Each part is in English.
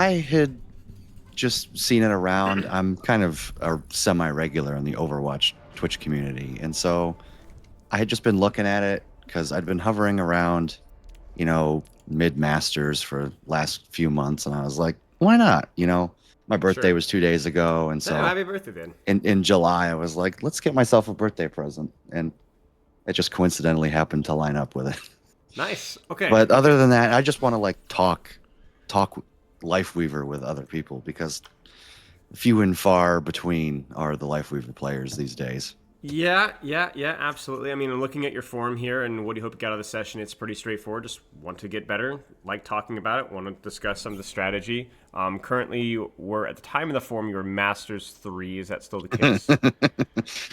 I had just seen it around. I'm kind of a semi-regular in the Overwatch Twitch community, and so I had just been looking at it because I'd been hovering around, mid-masters for last few months, and I was like, why not? My birthday Sure. was 2 days ago, and Oh, so happy birthday then. in July I was like, let's get myself a birthday present, and it just coincidentally happened to line up with it. Nice. Okay. But other than that, I just want to like talk Lifeweaver with other people because few and far between are the Lifeweaver players these days. Yeah, absolutely. I mean, looking at your form here and what do you hope to get out of the session, it's pretty straightforward. Just want to get better, like talking about it, want to discuss some of the strategy. Currently, we're at the time of the form, you're Masters 3. Is that still the case?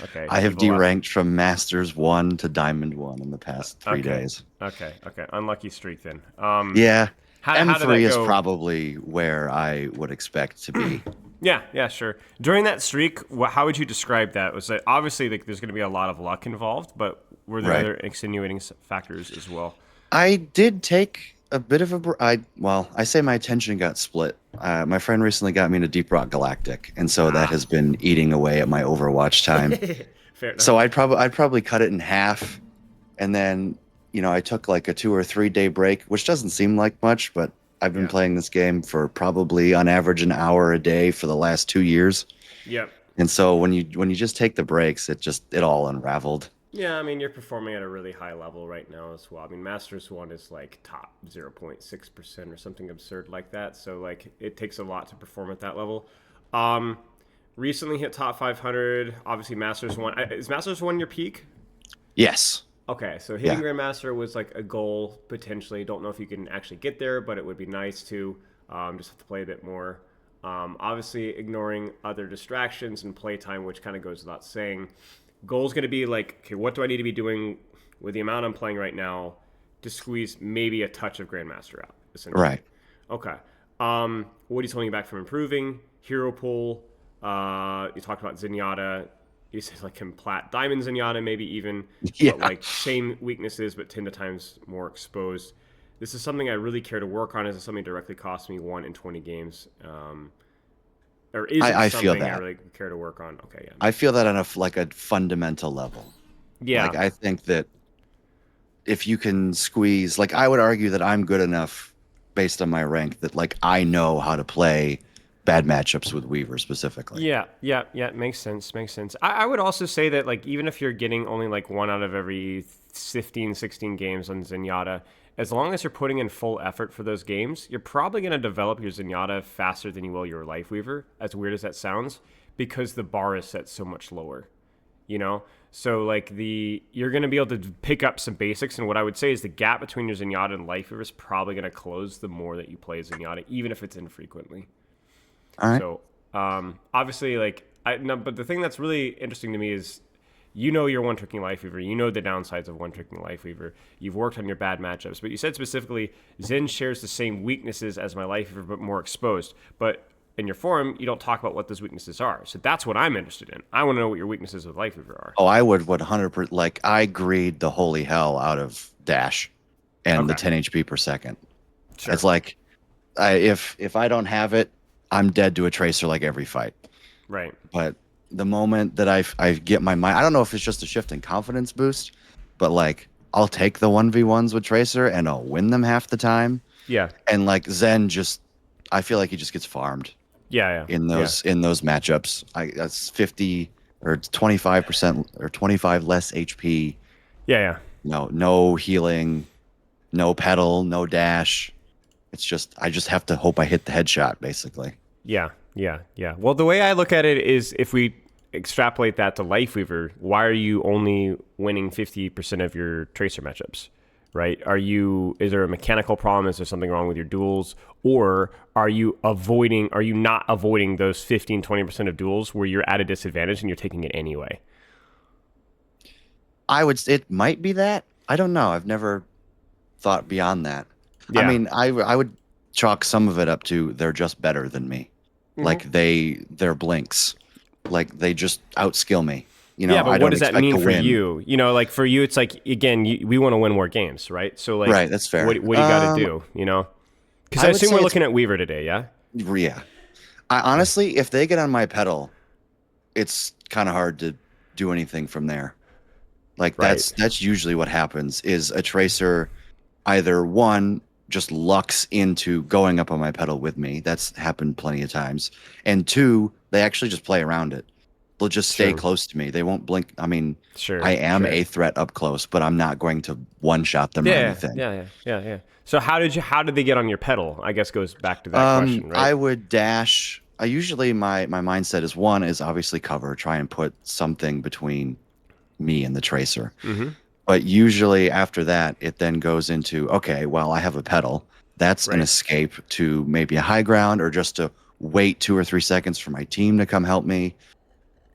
Okay, I have Evil deranked from Masters 1 to Diamond 1 in the past three Okay, days. okay. Unlucky streak then. Yeah, How did M3 that is go? probably where I would expect to be. Yeah, sure. During that streak, how would you describe that? Was it obviously like there's going to be a lot of luck involved, but were there Right. other extenuating factors as well? I did take a bit of I say my attention got split. My friend recently got me into Deep Rock Galactic, and so that Ah, has been eating away at my Overwatch time. fair So enough. I'd probably cut it in half, and then I took like a 2 or 3 day break, which doesn't seem like much, but I've been Yeah. playing this game for probably on average an hour a day for the last 2 years. Yep. And so when you just take the breaks, it all unraveled. Yeah, I mean, you're performing at a really high level right now as well. I mean, Masters 1 is like top 0.6% or something absurd like that. So, like, it takes a lot to perform at that level. Um, Recently hit top 500. Obviously, Masters 1. Is Masters 1 your peak? Yes. Okay, so hitting Yeah. Grandmaster was like a goal potentially. Don't know if you can actually get there, but it would be nice to just have to play a bit more. Obviously, ignoring other distractions and playtime, which kind of goes without saying. Goal's going to be like, okay, what do I need to be doing with the amount I'm playing right now to squeeze maybe a touch of Grandmaster out, essentially. Right. Okay. What is holding you back from improving? Hero pool. You talked about Zenyatta. You said like him plat diamond Zenyatta, maybe even, but Yeah. like same weaknesses, but 10 to times more exposed. This is something I really care to work on. Is it something that directly cost me 1 in 20 games? Or is it I feel something I that. really care to work on? Okay, I feel that on like a fundamental level. yeah. Like Yeah. I think that if you can squeeze, like I would argue that I'm good enough based on my rank that like I know how to play bad matchups with Weaver specifically. Yeah. Makes sense. Makes sense. I would also say that, like, even if you're getting only like one out of every 15, 16 games on Zenyatta, as long as you're putting in full effort for those games, you're probably going to develop your Zenyatta faster than you will your Lifeweaver, as weird as that sounds, because the bar is set so much lower, you know? So, like, you're going to be able to pick up some basics. And what I would say is the gap between your Zenyatta and Lifeweaver is probably going to close the more that you play Zenyatta, even if it's infrequently. All right. So obviously, like I no, but the thing that's really interesting to me is, you're one tricking Lifeweaver. You know the downsides of one tricking Lifeweaver. You've worked on your bad matchups, but you said specifically Zen shares the same weaknesses as my Lifeweaver, but more exposed. But in your forum, you don't talk about what those weaknesses are. So that's what I'm interested in. I want to know what your weaknesses with Lifeweaver are. Oh, I would 100%, like I greed the holy hell out of dash and the Okay, 10 HP per second. It's sure. like if I don't have it, I'm dead to a tracer like every fight. Right. But the moment that I get my mind, I don't know if it's just a shift in confidence boost, but like I'll take the 1v1s with Tracer and I'll win them half the time. Yeah. And like Zen just I feel like he just gets farmed in Yeah. those matchups. That's 50 or 25% or 25 less HP. Yeah. No healing, no pedal, no dash. It's just I just have to hope I hit the headshot basically. Yeah. Well, the way I look at it is, if we extrapolate that to Lifeweaver, why are you only winning 50% of your tracer matchups? Right? Is there a mechanical problem? Is there something wrong with your duels? Or are you not avoiding those 15, 20% of duels where you're at a disadvantage and you're taking it anyway? It might be that. I don't know. I've never thought beyond that. I Yeah. mean, I would chalk some of it up to they're just better than me. hmm Like they're blinks. Like they just outskill me. Yeah, but I what don't does that expect mean to for win. you? Like for you, it's like, again, we want to win more games, right? So like, Right, that's fair. what do you got to do? Because I I would assume say we're it's looking at Weaver today, yeah? Yeah. I honestly, if they get on my pedal, it's kind of hard to do anything from there. Like Right. that's usually what happens is a tracer either one just lucks into going up on my pedal with me. That's happened plenty of times. And two, they actually just play around it. They'll just stay Sure. close to me. They won't blink. I mean, I Sure. am Sure. a threat up close, but I'm not going to one shot them or Yeah. anything. Yeah. Yeah. Yeah. Yeah. So how did they get on your pedal? I guess goes back to that question, right? I would dash. I usually my mindset is one is obviously cover, try and put something between me and the tracer. Mm-hmm. But usually after that, it then goes into, okay, well, I have a pedal. That's an Right. escape to maybe a high ground or just to wait 2 or 3 seconds for my team to come help me.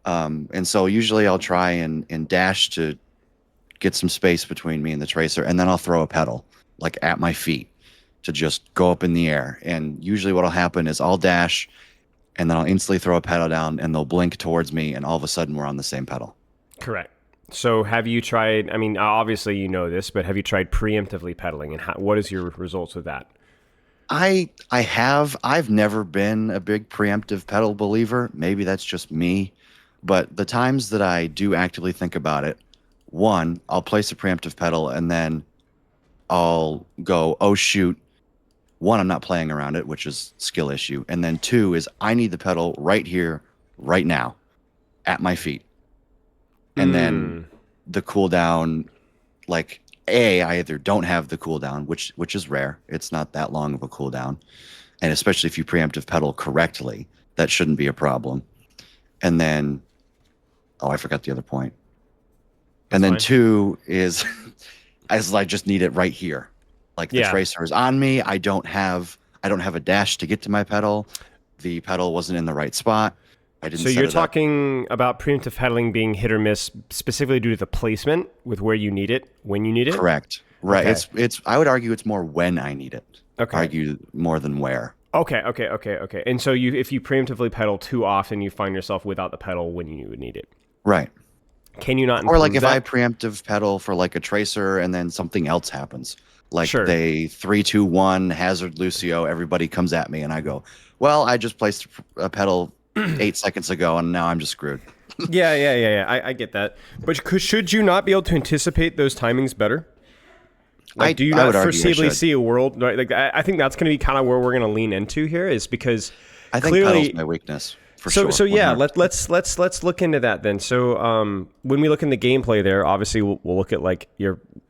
And so usually I'll try and dash to get some space between me and the tracer, and then I'll throw a pedal like at my feet to just go up in the air. And usually what'll happen is I'll dash and then I'll instantly throw a pedal down and they'll blink towards me and all of a sudden we're on the same pedal. Correct. So have you tried, I mean, obviously you know this, but have you tried preemptively pedaling, and what is your results with that? I've never been a big preemptive pedal believer. Maybe that's just me. But the times that I do actively think about it, one, I'll place a preemptive pedal and then I'll go, oh shoot. One, I'm not playing around it, which is skill issue. And then two is I need the pedal right here, right now, at my feet. And then Mm. the cooldown, like I either don't have the cooldown, which is rare. It's not that long of a cooldown. And especially if you preemptive pedal correctly, that shouldn't be a problem. And then I forgot the other point. And That's then fine. two is as I just need it right here. Like the Yeah. tracer is on me. I don't have a dash to get to my pedal. The pedal wasn't in the right spot. I didn't So set you're it up. talking about preemptive pedaling being hit or miss specifically due to the placement with where you need it, when you need it? Correct. Right. Okay. It's I would argue it's more when I need it. Okay. Argue more than where. Okay. And so if you preemptively pedal too often, you find yourself without the pedal when you would need it. Right. Can you not Or like improve if I that? preemptive pedal for like a tracer and then something else happens. Like Sure. they 3, 2, 1 hazard Lucio, everybody comes at me and I go, well, I just placed a pedal 8 seconds ago and now I'm just screwed. Yeah. I get that. But should you not be able to anticipate those timings better? Like, do you I not would argue I foreseeably should. see a world? Right? Like, I think that's going to be kind of where we're going to lean into here, is because I think pedal's clearly. my weakness for So sure. so yeah, 100%. let's look into that then. So when we look in the gameplay there, obviously we'll look at like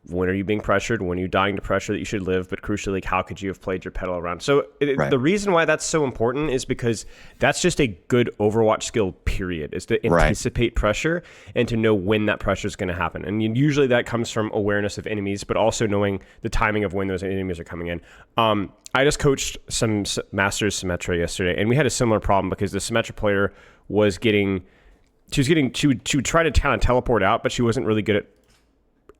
when are you being pressured, when are you dying to pressure that you should live, but crucially, like, how could you have played your pedal around? So Right. the reason why that's so important is because that's just a good Overwatch skill. Period, is to Right. anticipate pressure and to know when that pressure is going to happen. And usually that comes from awareness of enemies, but also knowing the timing of when those enemies are coming in. I just coached some Masters Symmetra yesterday, and we had a similar problem because the Symmetra player she would try to kind of teleport out, but she wasn't really good at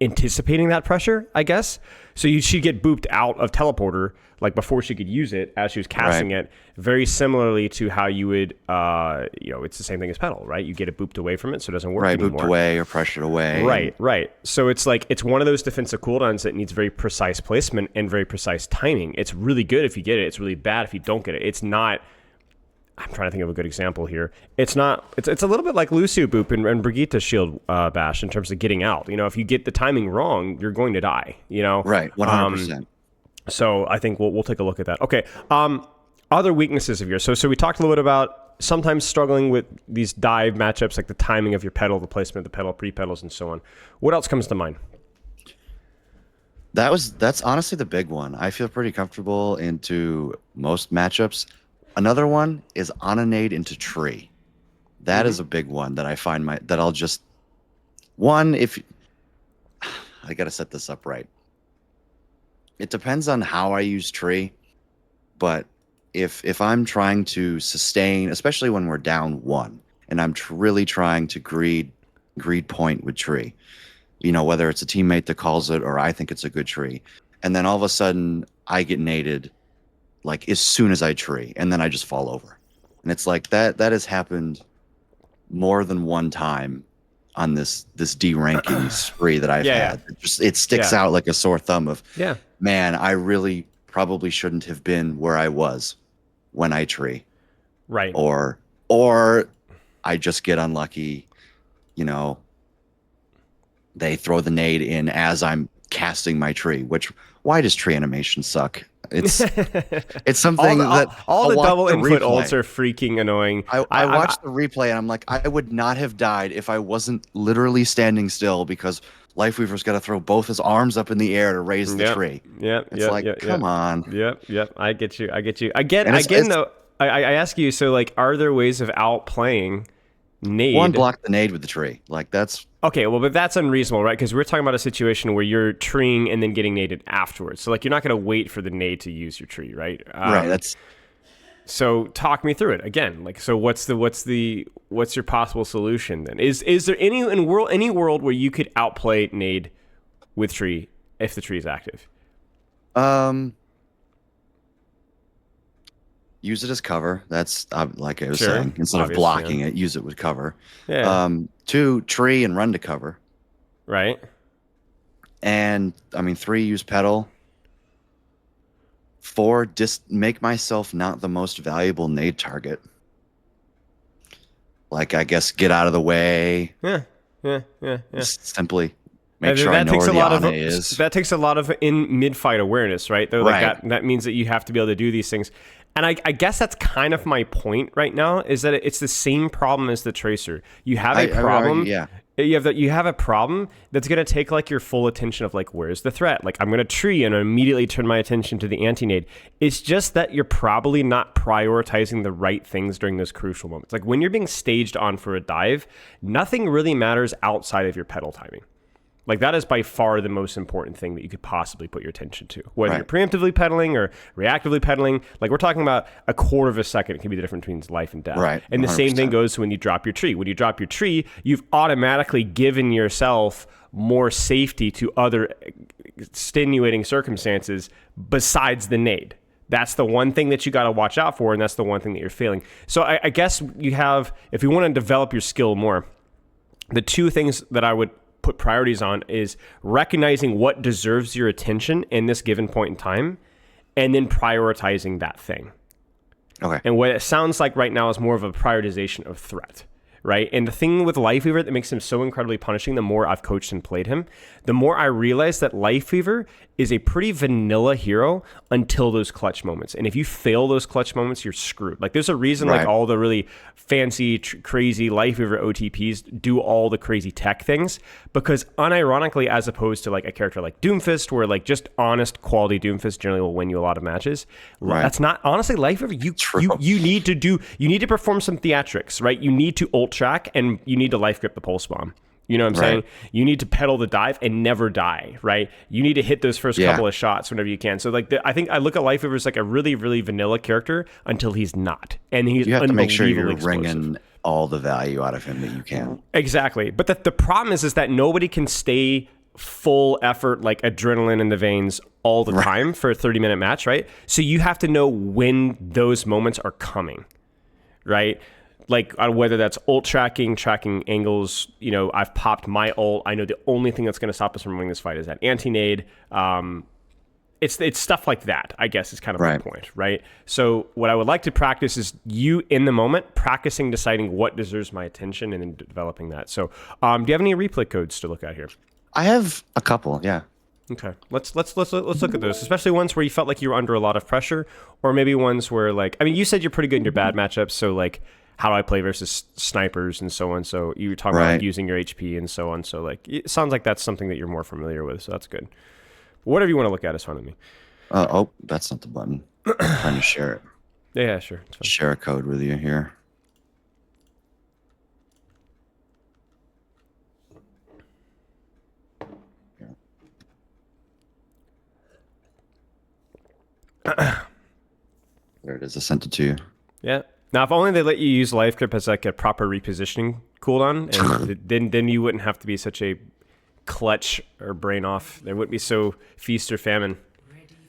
anticipating that pressure, I guess. So she'd get booped out of teleporter like before she could use it as she was casting Right. it. Very similarly to how you would, it's the same thing as pedal, right? You get it booped away from it, so it doesn't work Right. anymore. Booped away or pressured away. Right. So it's like it's one of those defensive cooldowns that needs very precise placement and very precise timing. It's really good if you get it. It's really bad if you don't get it. It's not. I'm trying to think of a good example here. It's not. It's a little bit like Lucio Boop and Brigitte's shield bash in terms of getting out. If you get the timing wrong, you're going to die. Right. 100%. So I think we'll take a look at that. Okay. Other weaknesses of yours. So we talked a little bit about sometimes struggling with these dive matchups, like the timing of your pedal, the placement of the pedal, pre-pedals, and so on. What else comes to mind? That's honestly the big one. I feel pretty comfortable into most matchups. Another one is on a nade into tree. That is a big one that I find that I'll just if I got to set this up right. It depends on how I use tree, but if I'm trying to sustain, especially when we're down one, and I'm really trying to greed point with tree, whether it's a teammate that calls it or I think it's a good tree, and then all of a sudden I get naded like as soon as I tree, and then I just fall over, and it's like that has happened more than one time on this de-ranking spree that I've Yeah. had. It sticks Yeah. out like a sore thumb of, Yeah. man, I really probably shouldn't have been where I was. when I tree, Right. or I just get unlucky, you know, they throw the nade in as I'm casting my tree, which why does tree animation suck? It's all the something that all I'll the watch double the input ults replay. are freaking annoying. I watched the replay and I'm like, I would not have died if I wasn't literally standing still because Lifeweaver's got to throw both his arms up in the air to raise the Yep. tree. Yep. It's Yep. like, Yep. Yep. come on. Yep. Yep. I get you. I get you. Again. And Again. Though, I ask you. So, like, are there ways of outplaying one, Nade? block the nade with the tree. Like that's Okay. Well, but that's unreasonable, right? Because we're talking about a situation where you're treeing and then getting naded afterwards. So, like, you're not going to wait for the nade to use your tree, right? right. That's So talk me through it again. Like, so what's your possible solution then? Is there any world where you could outplay nade with tree if the tree is active? um use it as cover. That's like I was Sure, saying, instead of obvious, blocking yeah. it, use it with cover. Yeah, Two, tree and run to cover. right. And I mean, three, use pedal. Four, just make myself not the most valuable nade target. Like, I guess get out of the way. Yeah, yeah. Just simply make And sure I that know takes where a the lot of Ana is. that takes a lot of in mid-fight awareness, right? Though, like Right. that means that you have to be able to do these things. And I guess that's kind of my point right now is that it's the same problem as the tracer. You have a I would problem. argue, yeah. You have a problem that's going to take like your full attention of like, where's the threat? Like, I'm going to tree and immediately turn my attention to the anti-nade. It's just that you're probably not prioritizing the right things during those crucial moments. Like when you're being staged on for a dive, nothing really matters outside of your pedal timing. Like that is by far the most important thing that you could possibly put your attention to. Whether you're preemptively pedaling or reactively pedaling, like we're talking about a quarter of a second can be the difference between life and death. Right. And the same thing 100%. goes when you drop your tree. When you drop your tree, you've automatically given yourself more safety to other extenuating circumstances besides the nade. That's the one thing that you got to watch out for, and that's the one thing that you're failing. So I guess you have, if you want to develop your skill more, the two things that I would put priorities on is recognizing what deserves your attention in this given point in time and then prioritizing that thing. Okay. And what it sounds like right now is more of a prioritization of threat, right? And the thing with Lifeweaver that makes him so incredibly punishing, the more I've coached and played him, the more I realize that Lifeweaver is a pretty vanilla hero until those clutch moments. And if you fail those clutch moments, you're screwed. Like there's a reason like all the really fancy, crazy Lifeweaver OTPs do all the crazy tech things, because unironically, as opposed to like a character like Doomfist, where like just honest quality Doomfist generally will win you a lot of matches. That's not honestly Lifeweaver. You need to perform some theatrics, right? You need to ult track and you need to life grip the pulse bomb. You know what I'm saying? You need to pedal the dive and never die, right? You need to hit those first couple of shots whenever you can. So like, I think I look at Lifeweaver as like a really, really vanilla character until he's not, and he's You have to make sure you're explosive. wringing all the value out of him that you can. Exactly, but the problem is that nobody can stay full effort, like adrenaline in the veins all the time for a 30-minute match, right? So you have to know when those moments are coming, right? Like whether that's ult tracking angles, you know, I've popped my ult. I know the only thing that's going to stop us from winning this fight is that anti-nade. It's stuff like that, I guess, is kind of my point, right? So what I would like to practice is you in the moment, practicing deciding what deserves my attention and then developing that. So do you have any replay codes to look at here? I have a couple, yeah. Okay, let's look at those, especially ones where you felt like you were under a lot of pressure, or maybe ones where like, I mean, you said you're pretty good in your bad matchups, so like, how do I play versus snipers and so on? So you were talking about like, using your HP and so on. So like, it sounds like that's something that you're more familiar with. So that's good. Whatever you want to look at is fine with me. Oh, that's not the button. I'm trying to share it. Yeah, sure. It's fine. Share a code with you here. There it is. I sent it to you. Yeah. Now, if only they let you use life grip as like a proper repositioning cooldown, and then you wouldn't have to be such a clutch or brain off. There wouldn't be so feast or famine.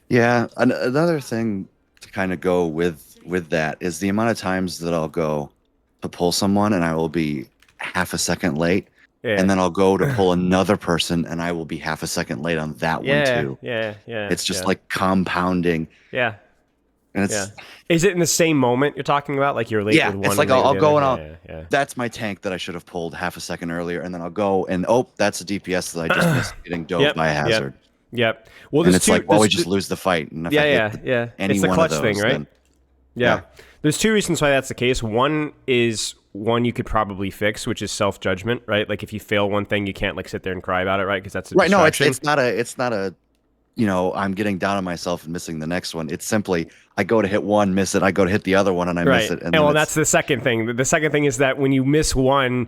Yeah. Another thing to kind of go with that is the amount of times that I'll go to pull someone and I will be half a second late. Yeah. And then I'll go to pull another person and I will be half a second late on that one too. Yeah. It's just like compounding. Yeah. And Yeah. it's Is it in the same moment you're talking about? Like you're late yeah, with one it's and like late with I'll the go other? and I'll Yeah, yeah, yeah. that's my tank that I should have pulled half a second earlier, and then I'll go and oh, that's a DPS that I just missed getting dove Yep, by a yep, hazard. yep. Well, And there's it's two. like, well, we There's just lose the fight. And if I yeah, hit yeah, yeah. any It's the one of clutch thing, those, right? then Yeah. yeah, There's two reasons why that's the case. One is one you could probably fix, which is self judgment, right? Like if you fail one thing, you can't like sit there and cry about it, right? Because that's a right. No, distraction. it's not a I'm getting down on myself and missing the next one. It's simply I go to hit one, miss it. I go to hit the other one and I miss Right. it. And And then well, it's that's the second thing. The second thing is that when you miss one,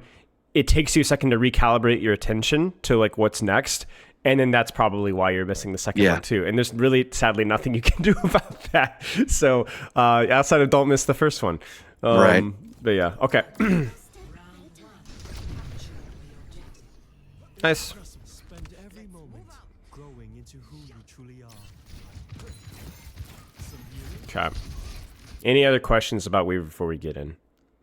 it takes you a second to recalibrate your attention to like what's next. And then that's probably why you're missing the second one too. And there's really, sadly, nothing you can do about that. So outside of don't miss the first one. Right. But yeah, okay. Nice. Spend every moment growing into who you truly are. Okay. Any other questions about Weaver before we get in?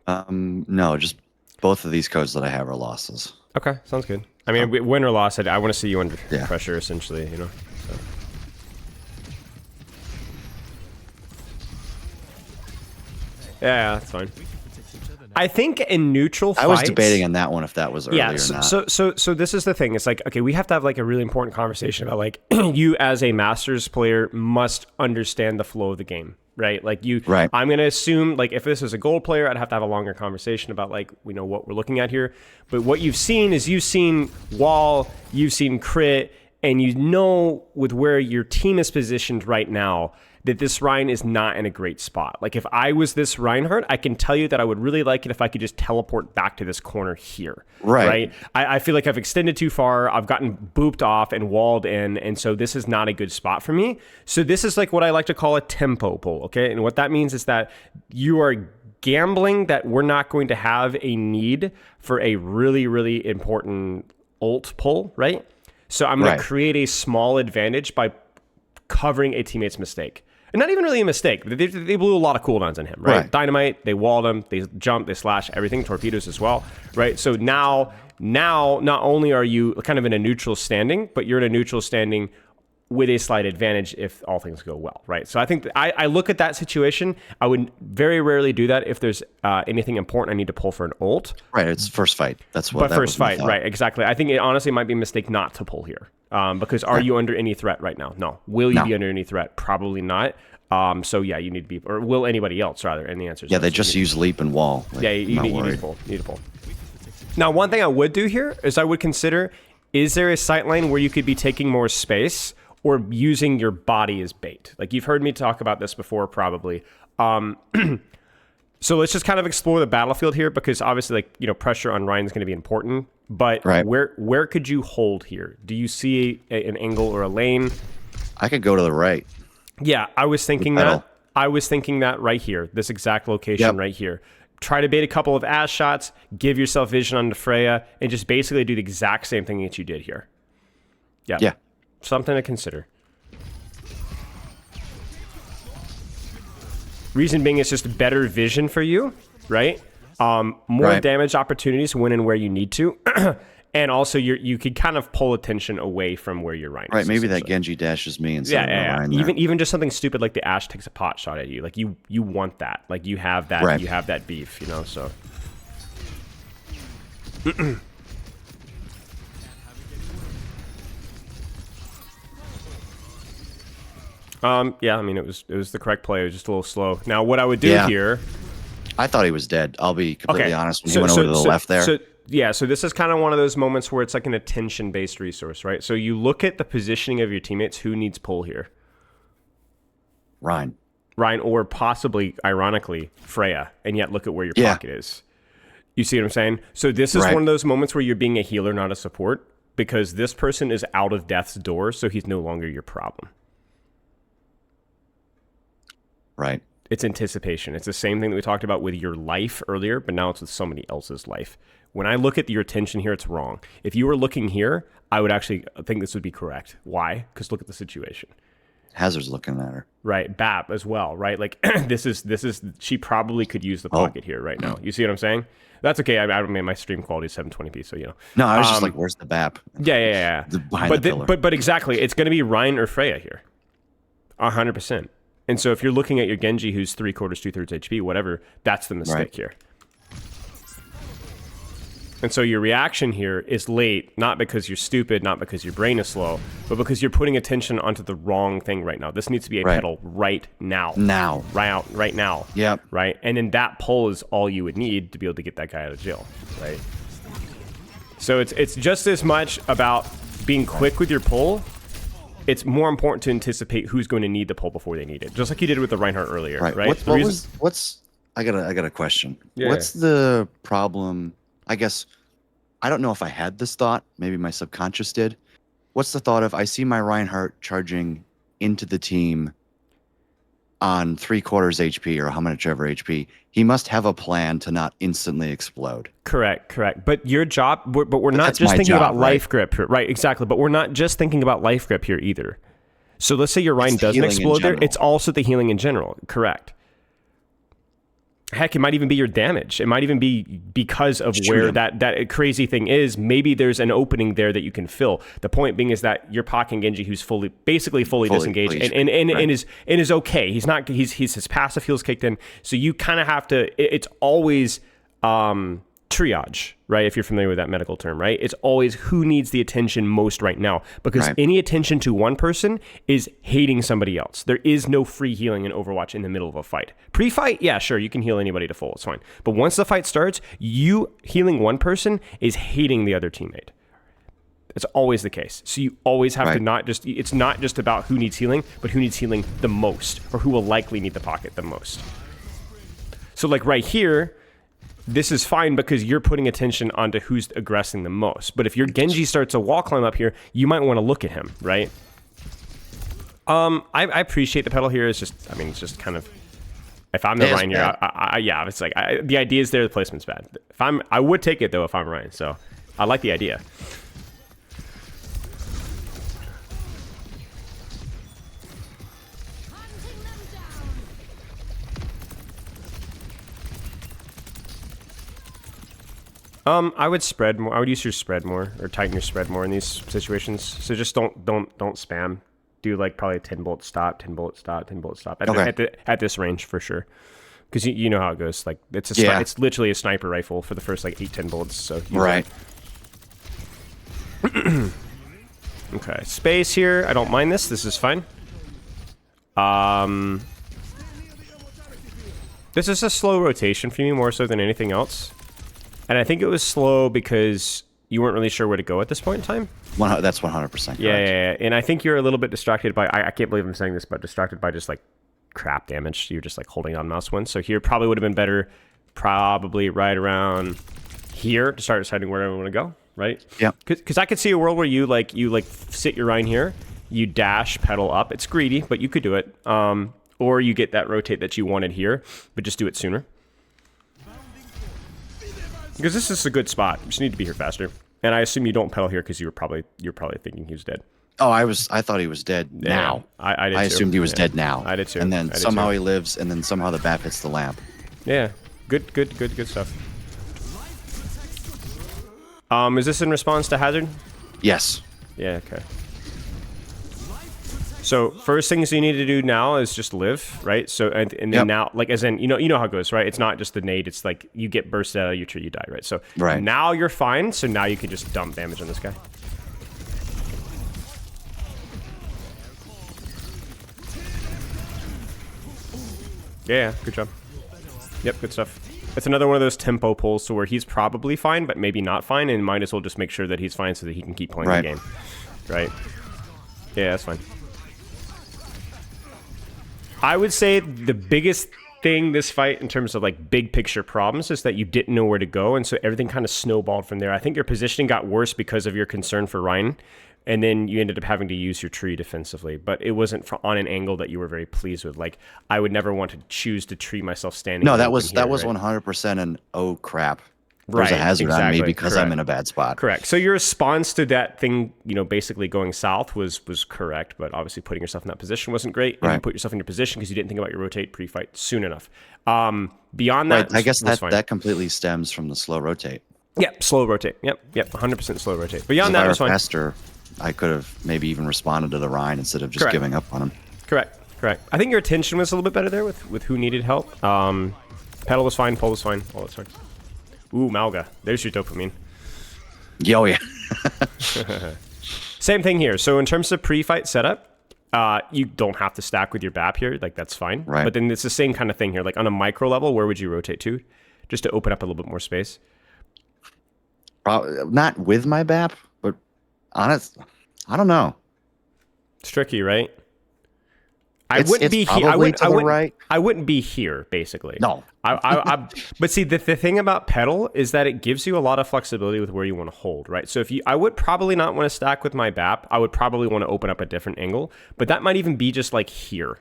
No, just both of these codes that I have are losses. Okay, sounds good. I mean, win or loss, I want to see you under Yeah. pressure, essentially, you know. So. Yeah, that's fine. I think in neutral fights... I was debating on that one if that was early or not. So this is the thing. It's like, okay, we have to have like a really important conversation about like you as a Masters player must understand the flow of the game, right? Like you, Right. I'm going to assume like if this is a gold player, I'd have to have a longer conversation about like, we know what we're looking at here. But what you've seen is you've seen wall, you've seen crit, and you know with where your team is positioned right now that this Ryan is not in a great spot. Like if I was this Reinhardt, I can tell you that I would really like it if I could just teleport back to this corner here. Right. I feel like I've extended too far. I've gotten booped off and walled in. And so this is not a good spot for me. So this is like what I like to call a tempo pull. Okay. And what that means is that you are gambling that we're not going to have a need for a really, really important ult pull, right? So I'm going to create a small advantage by covering a teammate's mistake. And not even really a mistake. They blew a lot of cooldowns on him, right? Dynamite, they walled him, they jump, they slash, everything, torpedoes as well, right? So now, not only are you kind of in a neutral standing, but you're in a neutral standing with a slight advantage if all things go well, right? So I think I look at that situation. I would very rarely do that if there's anything important I need to pull for an ult. Right, it's first fight. That's what. But that first was my fight, thought. right? Exactly. I think it honestly might be a mistake not to pull here, because are you under any threat right now? No. Will you be under any threat? Probably not. So yeah, you need to be, or will anybody else rather? And the answer is Yeah, no. they So just use leap and wall. Like, yeah, you I'm need, not you need worried. to pull. You need to pull. Now, one thing I would do here is I would consider: is there a sight line where you could be taking more space or using your body as bait? Like you've heard me talk about this before, probably. So let's just kind of explore the battlefield here, because obviously, like, you know, pressure on Ryan is going to be important. But where could you hold here? Do you see an angle or a lane? I could go to the right. Yeah, I was thinking that. I was thinking that right here, this exact location right here. Try to bait a couple of ass shots, give yourself vision onto Freya, and just basically do the exact same thing that you did here. Yeah. Something to consider. Reason being, it's just better vision for you, right? More damage opportunities when and where you need to. And also, you could kind of pull attention away from where you're right. Right, maybe that Genji dashes me instead of Ryan there. Even just something stupid like the Ashe takes a pot shot at you. Like you want that. Like you have that. You have that beef. You know. So. Yeah. I mean, it was the correct play. It was just a little slow. Now, what I would do here. I thought he was dead. I'll be completely honest. When he went over to the left there. So this is kind of one of those moments where it's like an attention-based resource, right? So you look at the positioning of your teammates. Who needs pull here? Ryan, or possibly, ironically, Freya. And yet look at where your pocket is. You see what I'm saying? So this is one of those moments where you're being a healer, not a support, because this person is out of death's door, so he's no longer your problem. Right. It's anticipation. It's the same thing that we talked about with your life earlier, but now it's with somebody else's life. When I look at your attention here, it's wrong. If you were looking here, I would actually think this would be correct. Why? Because look at the situation. Hazard's looking at her. Right. BAP as well, right? Like this is she probably could use the pocket here right now. You see what I'm saying? That's okay. I mean, my stream quality is 720p, so you know. No, I was just like, where's the BAP? Yeah. Behind the pillar. But exactly, it's going to be Ryan or Freya here. 100%. And so if you're looking at your Genji who's 3/4, 2/3 HP, whatever, that's the mistake Right. here. And so your reaction here is late, not because you're stupid, not because your brain is slow, but because you're putting attention onto the wrong thing right now. This needs to be a Right. pedal right now. Now. Right now. Yep. Right? And then that pull is all you would need to be able to get that guy out of jail, right? So it's just as much about being quick with your pull. It's more important to anticipate who's going to need the pull before they need it. Just like you did with the Reinhardt earlier, right? I got a question. Yeah. What's the problem? I guess I don't know if I had this thought. Maybe my subconscious did. What's the thought of I see my Reinhardt charging into the team on 3/4 HP or how much ever HP? He must have a plan to not instantly explode. Correct. But your job, but we're not that's just my thinking job, about right? life grip here. Right, exactly. But we're not just thinking about life grip here either. So let's say your Rhine It's the doesn't healing in explode there. general. It's also the healing in general. Correct. Heck, it might even be your damage. It might even be because of Shoot where him. that crazy thing is. Maybe there's an opening there that you can fill. The point being is that you're pocking Genji, who's basically fully disengaged, pleased. and is okay. He's his passive heal's kicked in. So you kind of have to. It's always triage, right? If you're familiar with that medical term, right? It's always who needs the attention most right now, because Right. any attention to one person is hating somebody else. There is no free healing in Overwatch in the middle of a fight. Pre-fight, yeah, sure, you can heal anybody to full, it's fine. But once the fight starts, you healing one person is hating the other teammate. It's always the case. So you always have to it's not just about who needs healing, but who needs healing the most, or who will likely need the pocket the most. So like right here, this is fine because you're putting attention onto who's aggressing the most. But if your Genji starts a wall climb up here, you might want to look at him, right? I appreciate the pedal here. It's just kind of, if I'm the It is Ryan here, bad. it's like the idea is there, the placement's bad. I would take it though if I'm Ryan. So I like the idea. I would spread more. I would use your spread more, or tighten your spread more in these situations. So just don't spam. Do like probably a 10 bolt stop, 10 bolt stop, 10 bolt stop at this range for sure. Because you know how it goes. Like it's literally a sniper rifle for the first like 8-10 bullets. So Right. Okay, space here. I don't mind this. This is fine. This is a slow rotation for me more so than anything else. And I think it was slow because you weren't really sure where to go at this point in time. That's 100% correct. Yeah. And I think you're a little bit distracted by, I can't believe I'm saying this, but distracted by just like crap damage. You're just like holding on mouse one. So here probably would have been better, probably right around here to start deciding where I want to go, right? Yeah. Because I could see a world where you sit your Rhine here, you dash, pedal up. It's greedy, but you could do it. Or you get that rotate that you wanted here, but just do it sooner. Because this is a good spot. You just need to be here faster. And I assume you don't pedal here because you're probably thinking he was dead. Oh, I thought he was dead now. I did too. I assumed he was dead now. I did too. And then somehow he lives, and then somehow the bat hits the lamp. Yeah. Good stuff. Is this in response to Hazard? Yes. Yeah, okay. So first things you need to do now is just live, right? So and then now, like as in you know how it goes, right? It's not just the nade. It's like you get bursted out of your tree, you die, right? So now you're fine. So now you can just dump damage on this guy. Yeah, good job. Yep, good stuff. It's another one of those tempo pulls to where he's probably fine, but maybe not fine, and might as well just make sure that he's fine so that he can keep playing the game, right? Yeah, that's fine. I would say the biggest thing this fight in terms of like big picture problems is that you didn't know where to go, and so everything kind of snowballed from there. I think your positioning got worse because of your concern for Ryan, and then you ended up having to use your tree defensively, but it wasn't on an angle that you were very pleased with. Like, I would never want to choose to tree myself standing. No, that was right? 100% an oh crap. There's a hazard on me because I'm in a bad spot. Correct. So your response to that thing, basically going south was correct, but obviously putting yourself in that position wasn't great. And you put yourself in your position because you didn't think about your rotate pre-fight soon enough. Beyond that, I guess that completely stems from the slow rotate. Yep, slow rotate. Yep, 100% slow rotate. Beyond that, it was fine. Faster, I could have maybe even responded to the Rhine instead of just giving up on him. Correct. Correct. I think your attention was a little bit better there with who needed help. Pedal was fine, pull was fine, all that's fine. Ooh, Malga. There's your dopamine. Yo, yeah. Same thing here. So in terms of pre-fight setup, you don't have to stack with your BAP here. Like, that's fine. Right. But then it's the same kind of thing here. Like, on a micro level, where would you rotate to? Just to open up a little bit more space. Probably not with my BAP, but honest, I don't know. It's tricky, right? I It's wouldn't be here. probably to the right. I wouldn't be here, basically. No. But see, the thing about pedal is that it gives you a lot of flexibility with where you want to hold, right? So I would probably not want to stack with my BAP. I would probably want to open up a different angle, but that might even be just like here,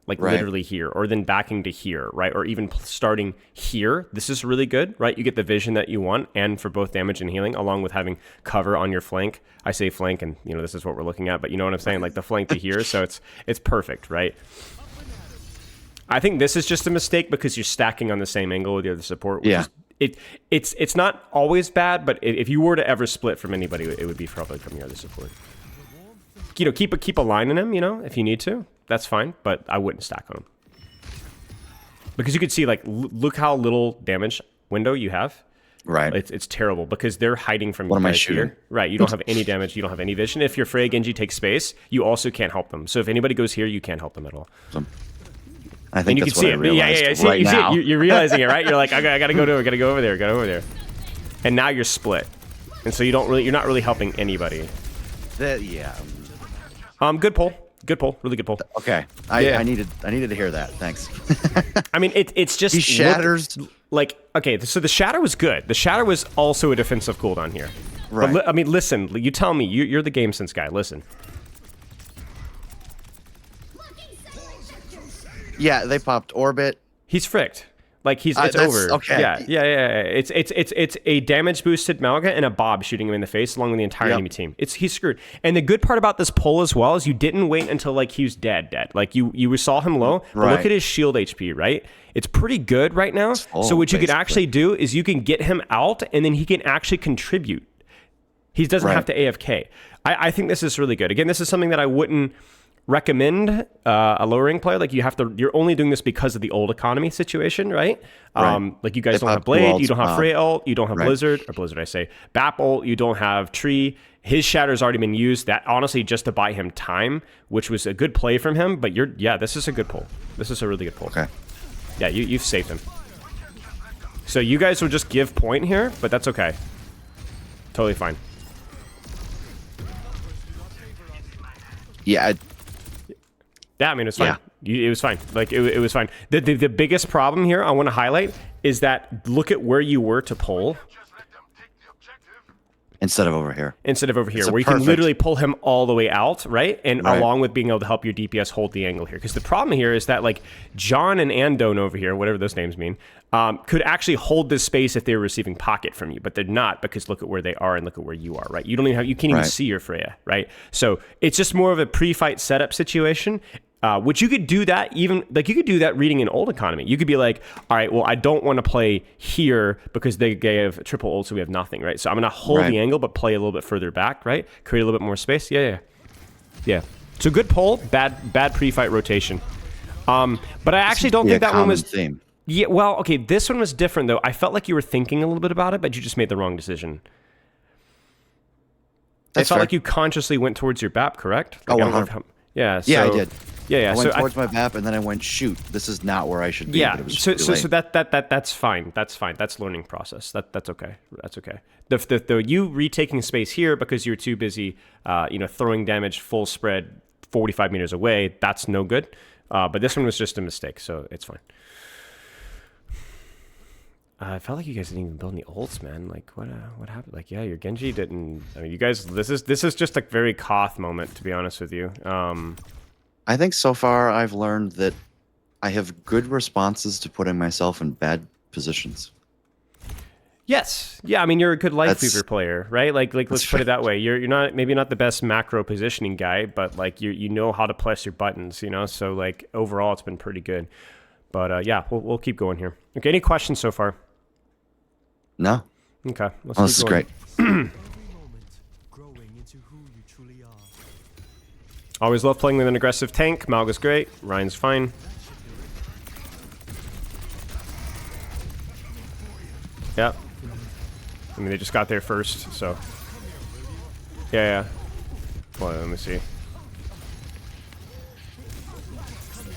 like literally here, or then backing to here, right? Or even starting here. This is really good, right? You get the vision that you want, and for both damage and healing, along with having cover on your flank. I say flank, and this is what we're looking at, but you know what I'm saying? Like the flank to here, so it's perfect, right? I think this is just a mistake because you're stacking on the same angle with the other support. Which is, it's not always bad, but if you were to ever split from anybody, it would be probably from your other support. Keep a line in him, if you need to. That's fine, but I wouldn't stack on him. Because you could see, like, look how little damage window you have. Right. It's terrible because they're hiding from you. What am I guys shooting? here. Right, you don't have any damage, you don't have any vision. If your Freya Genji takes space, you also can't help them. So if anybody goes here, you can't help them at all. I think that's what I realized Yeah. right now. You're realizing it, right? You're like, I gotta go over there. And now you're split. And so you're not really helping anybody. Yeah. Good pull. Good pull. Really good pull. Okay. I needed to hear that. Thanks. I mean, it's just... He shatters. Okay, so the shatter was good. The shatter was also a defensive cooldown here. Right. But listen, you tell me. You're the game sense guy. Listen. Yeah, they popped orbit. He's fricked. Like it's over. Okay. Yeah. It's a damage boosted Malga and a Bob shooting him in the face along with the entire enemy team. He's screwed. And the good part about this pull as well is you didn't wait until like he was dead. Like you saw him low, but look at his shield HP, right? It's pretty good right now. So what you can actually do is you can get him out and then he can actually contribute. He doesn't have to AFK. I think this is really good. Again, this is something that I wouldn't recommend a lowering player. Like you're only doing this because of the old economy situation, right? Like you guys don't have Blade, you don't have Freya ult, you don't have Blizzard, I say BAP ult, you don't have Tree. His Shatter's already been used. That honestly just to buy him time, which was a good play from him. But this is a good pull. This is a really good pull. Okay. Yeah, you've saved him. So you guys will just give point here, but that's okay. Totally fine. Yeah. Yeah, I mean, it was fine. It was fine. Like, it was fine. The biggest problem here I want to highlight is that look at where you were to pull. Instead of over here. Where you can literally pull him all the way out, right? And along with being able to help your DPS hold the angle here. Because the problem here is that, like, John and Andone over here, whatever those names mean, could actually hold this space if they were receiving pocket from you. But they're not, because look at where they are and look at where you are, right? You can't even see your Freya, right? So it's just more of a pre-fight setup situation. Which you could do that you could do that reading an old economy. You could be like, all right, well, I don't want to play here because they gave triple ult, so we have nothing, right? So I'm going to hold the angle, but play a little bit further back, right? Create a little bit more space. Yeah. So good pull, bad pre-fight rotation. But I actually don't think that one was... Theme. Yeah, well, okay, this one was different, though. I felt like you were thinking a little bit about it, but you just made the wrong decision. I felt like you consciously went towards your BAP, correct? Like, Yeah, I did. Yeah. I went towards my BAP and then I went, shoot, this is not where I should be. Yeah. But it was So that's fine. That's fine. That's learning process. That's okay. That's okay. The you retaking space here because you're too busy, throwing damage full spread 45 meters away. That's no good. But this one was just a mistake, so it's fine. I felt like you guys didn't even build any ults, man. Like, what happened? Like, yeah, your Genji didn't... I mean, you guys... This is just a very Koth moment, to be honest with you. I think so far I've learned that I have good responses to putting myself in bad positions. Yes. Yeah, I mean, you're a good Lifeweaver player, right? Like let's put it that way. You're not maybe not the best macro positioning guy, but like you know how to press your buttons, So like overall, it's been pretty good. But yeah, we'll keep going here. Okay, any questions so far? No. Okay. This is great. Always love playing with an aggressive tank. Malga's great. Ryan's fine. Yep. I mean, they just got there first, so. Yeah. Well, let me see.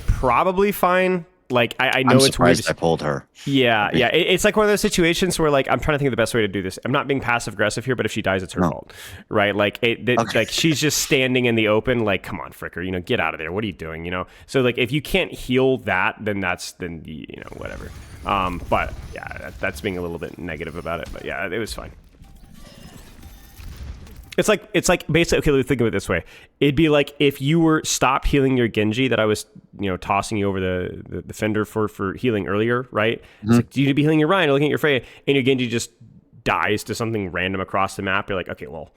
Probably fine. Like, I know I'm it's weird. surprised I pulled her. Yeah. It's like one of those situations where, like, I'm trying to think of the best way to do this. I'm not being passive aggressive here, but if she dies, it's her fault, right? Like, like she's just standing in the open. Like, come on, Fricker, you know, get out of there. What are you doing? You know. So like, if you can't heal that, then you know, whatever. But yeah, that's being a little bit negative about it. But yeah, it was fine. It's like basically, okay, let's think of it this way. It'd be like if you were stop healing your Genji that I was, you know, tossing you over the fender for healing earlier, right? It's like, you need to be healing your Ryan, looking at your Freya, and your Genji just dies to something random across the map. You're like, okay, well,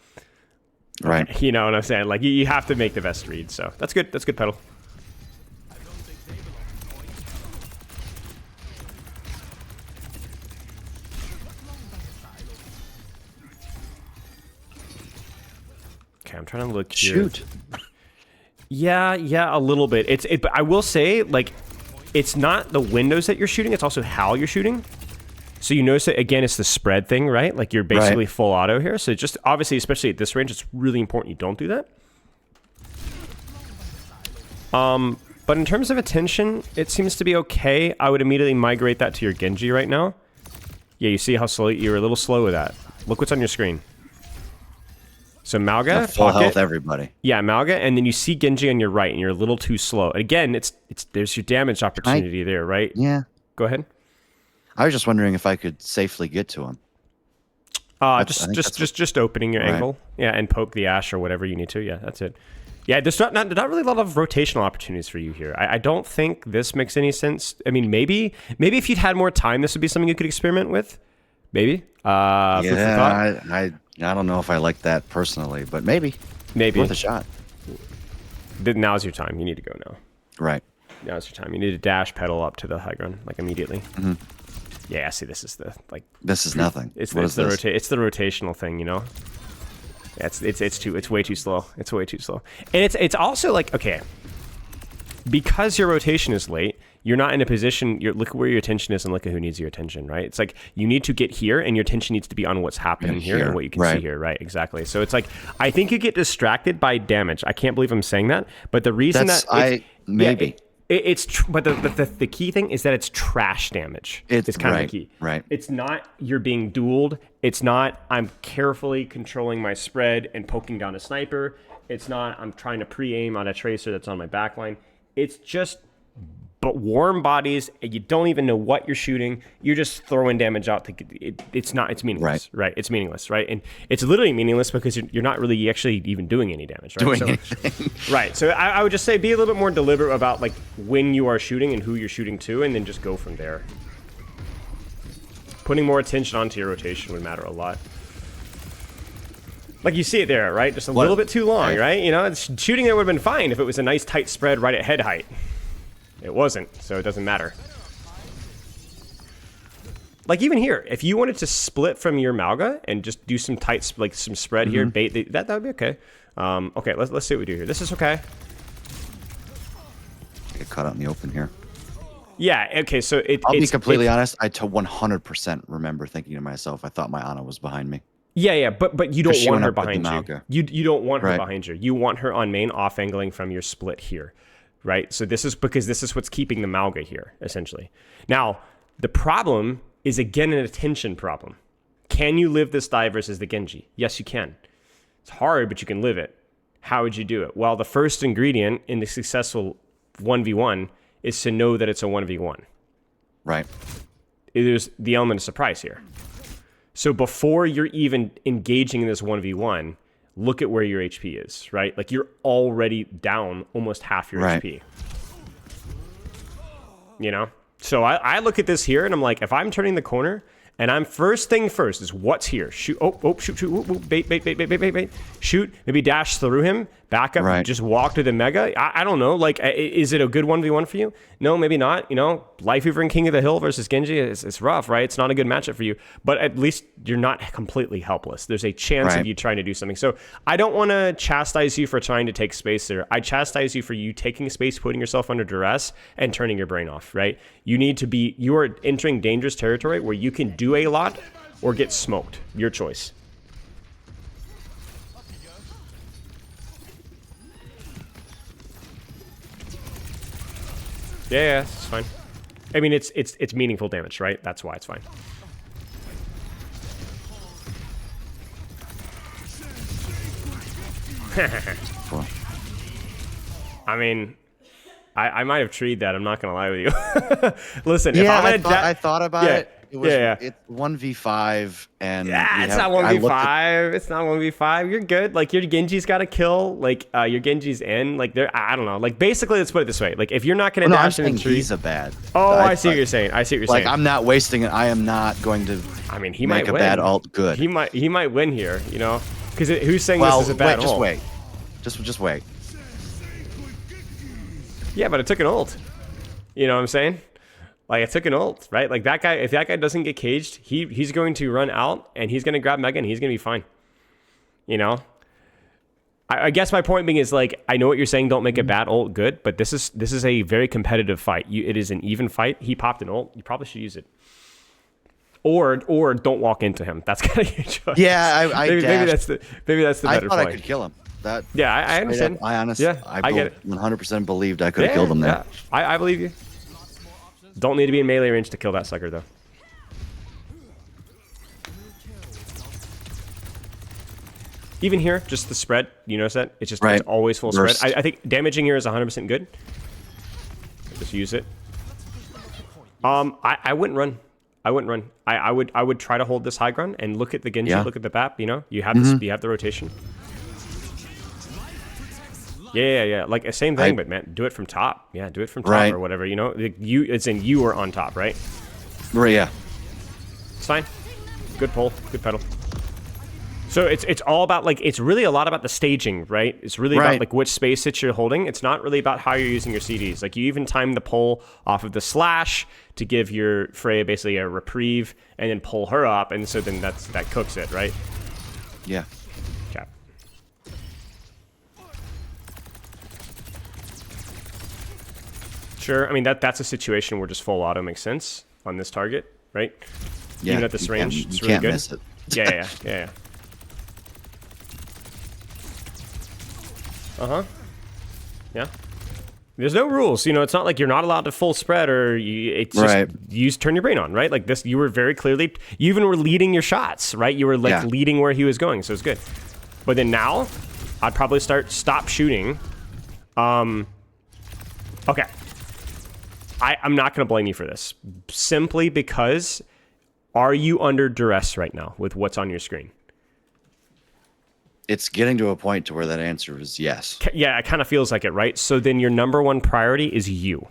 Right. you know what I'm saying? Like, you have to make the best read. So that's good. That's good, Pedal. Okay, I'm trying to look here. Shoot. Yeah, a little bit. But I will say, like, it's not the windows that you're shooting, it's also how you're shooting. So you notice that, again, it's the spread thing, right? Like, you're basically full auto here. So just, obviously, especially at this range, it's really important you don't do that. But in terms of attention, it seems to be okay. I would immediately migrate that to your Genji right now. Yeah, you see how slow, you're a little slow with that. Look what's on your screen. So Malga, Full pocket. health, everybody. Yeah, Malga, and then you see Genji on your right, and you're a little too slow. Again, there's your damage opportunity there, right? Yeah. Go ahead. I was just wondering if I could safely get to him. Just opening your angle, yeah, and poke the Ash or whatever you need to. Yeah, that's it. Yeah, there's not really a lot of rotational opportunities for you here. I don't think this makes any sense. I mean, maybe if you'd had more time, this would be something you could experiment with. Maybe. Food for thought. I don't know if I like that personally, but maybe worth a shot. Now's your time. You need to go now. Right. Now's your time. You need to dash pedal up to the high ground like immediately. Mm-hmm. Yeah, see, this is the This is nothing. It's the rotational thing, you know. Yeah, it's way too slow. It's way too slow. And it's also like, okay, because your rotation is late, you're not in a position, look at where your attention is and look at who needs your attention, right? It's like you need to get here and your attention needs to be on what's happening here and what you can see here, right? Exactly. So it's like, I think you get distracted by damage. I can't believe I'm saying that, but the reason but the key thing is that it's trash damage. It's kind of the key. Right. It's not you're being dueled. It's not I'm carefully controlling my spread and poking down a sniper. It's not I'm trying to pre-aim on a tracer that's on my backline. It's just warm bodies, and you don't even know what you're shooting. You're just throwing damage out. It's meaningless, right? It's meaningless, right? And it's literally meaningless because you're not really actually even doing any damage, right? Anything. Right. So I would just say be a little bit more deliberate about like when you are shooting and who you're shooting to, and then just go from there. Putting more attention onto your rotation would matter a lot. Like you see it there, right? Just a little bit too long, right? You know, shooting there would have been fine if it was a nice tight spread right at head height. It wasn't, so it doesn't matter. Like even here, if you wanted to split from your Malga and just do some tight, like some spread here, bait that would be okay. Okay, let's see what we do here. This is okay. Get caught out in the open here. Yeah. Okay. So I'll be completely honest. I 100% remember thinking to myself, I thought my Ana was behind me. Yeah. But you don't want her behind you. You don't want her behind you. You want her on main, off angling from your split here. Right? So this is what's keeping the Malga here, essentially. Now, the problem is, again, an attention problem. Can you live this dive versus the Genji? Yes, you can. It's hard, but you can live it. How would you do it? Well, the first ingredient in the successful 1v1 is to know that it's a 1v1. Right. There's the element of surprise here. So before you're even engaging in this 1v1, look at where your HP is, right? Like you're already down almost half your HP. You know? So I look at this here and I'm like, if I'm turning the corner and I'm first thing first is what's here. Shoot, shoot, bait. Shoot, maybe dash through him, Back up, Right. just walk to the Mega. I don't know. Like, is it a good 1v1 for you? No, maybe not. You know, Lifeweaver and King of the Hill versus Genji is rough, right? It's not a good matchup for you. But at least you're not completely helpless. There's a chance of you trying to do something. So I don't want to chastise you for trying to take space there. I chastise you for you taking space, putting yourself under duress, and turning your brain off, right? You need to be, you are entering dangerous territory where you can do a lot or get smoked. Your choice. Yeah, it's fine. I mean, it's meaningful damage, right? That's why it's fine. I mean, I might have treed that. I'm not gonna lie with you. Listen, if I'm gonna I thought about it. It was it's 1v5 and it's not 1v5. It's not 1v5. You're good. Like your Genji's got to kill. Like your Genji's in. Like I don't know. Like basically, let's put it this way. Like if you're not gonna dash in the tree, he's a bad. Oh, I see what you're saying. I see what you're saying. Like I'm not wasting it. I am not going to. I mean, he make might a win. bad ult good. He might win here. You know, because who's saying well, this is a bad ult? Just wait. Just wait. Yeah, but it took an ult. You know what I'm saying? Like, it took an ult, right? Like, that guy, if that guy doesn't get caged, he's going to run out, and he's going to grab Mega, and he's going to be fine. You know? I guess my point being is, like, I know what you're saying, don't make a bad ult good, but this is a very competitive fight. It is an even fight. He popped an ult. You probably should use it. Or don't walk into him. That's kind of your choice. Yeah, maybe that's the better I thought point. I could kill him. That yeah, I understand. I honestly, yeah, I get it. 100% believed I could have killed him there. Yeah, I believe you. Don't need to be in melee range to kill that sucker, though. Even here, just the spread, you notice that? It's just it's always full spread. I think damaging here is 100% good. Just use it. I wouldn't run. I wouldn't run. I would try to hold this high ground and look at the Genji, look at the BAP, you know? You have this, you have the rotation. Yeah. Like, same thing, but man, do it from top. Yeah, do it from top or whatever, you know? It's in you are on top, right? Right, yeah. It's fine. Good pull, good pedal. So it's all about, like, it's really a lot about the staging, right? It's really about, like, which space that you're holding. It's not really about how you're using your CDs. Like, you even time the pull off of the slash to give your Freya basically a reprieve and then pull her up, and so then that cooks it, right? Yeah. Okay. Sure, I mean, that's a situation where just full auto makes sense on this target, right? Yeah, even at this range, it's you really can't good. miss it. Yeah. Yeah. There's no rules, you know. It's not like you're not allowed to full spread, or it's just you turn your brain on, right? Like this, you were very clearly, you even were leading your shots, right? You were like leading where he was going, so it's good. But then now, I'd probably stop shooting. Okay. I'm not going to blame you for this, simply because, are you under duress right now with what's on your screen? It's getting to a point to where that answer is yes. Yeah, it kind of feels like it, right? So then your number one priority is you.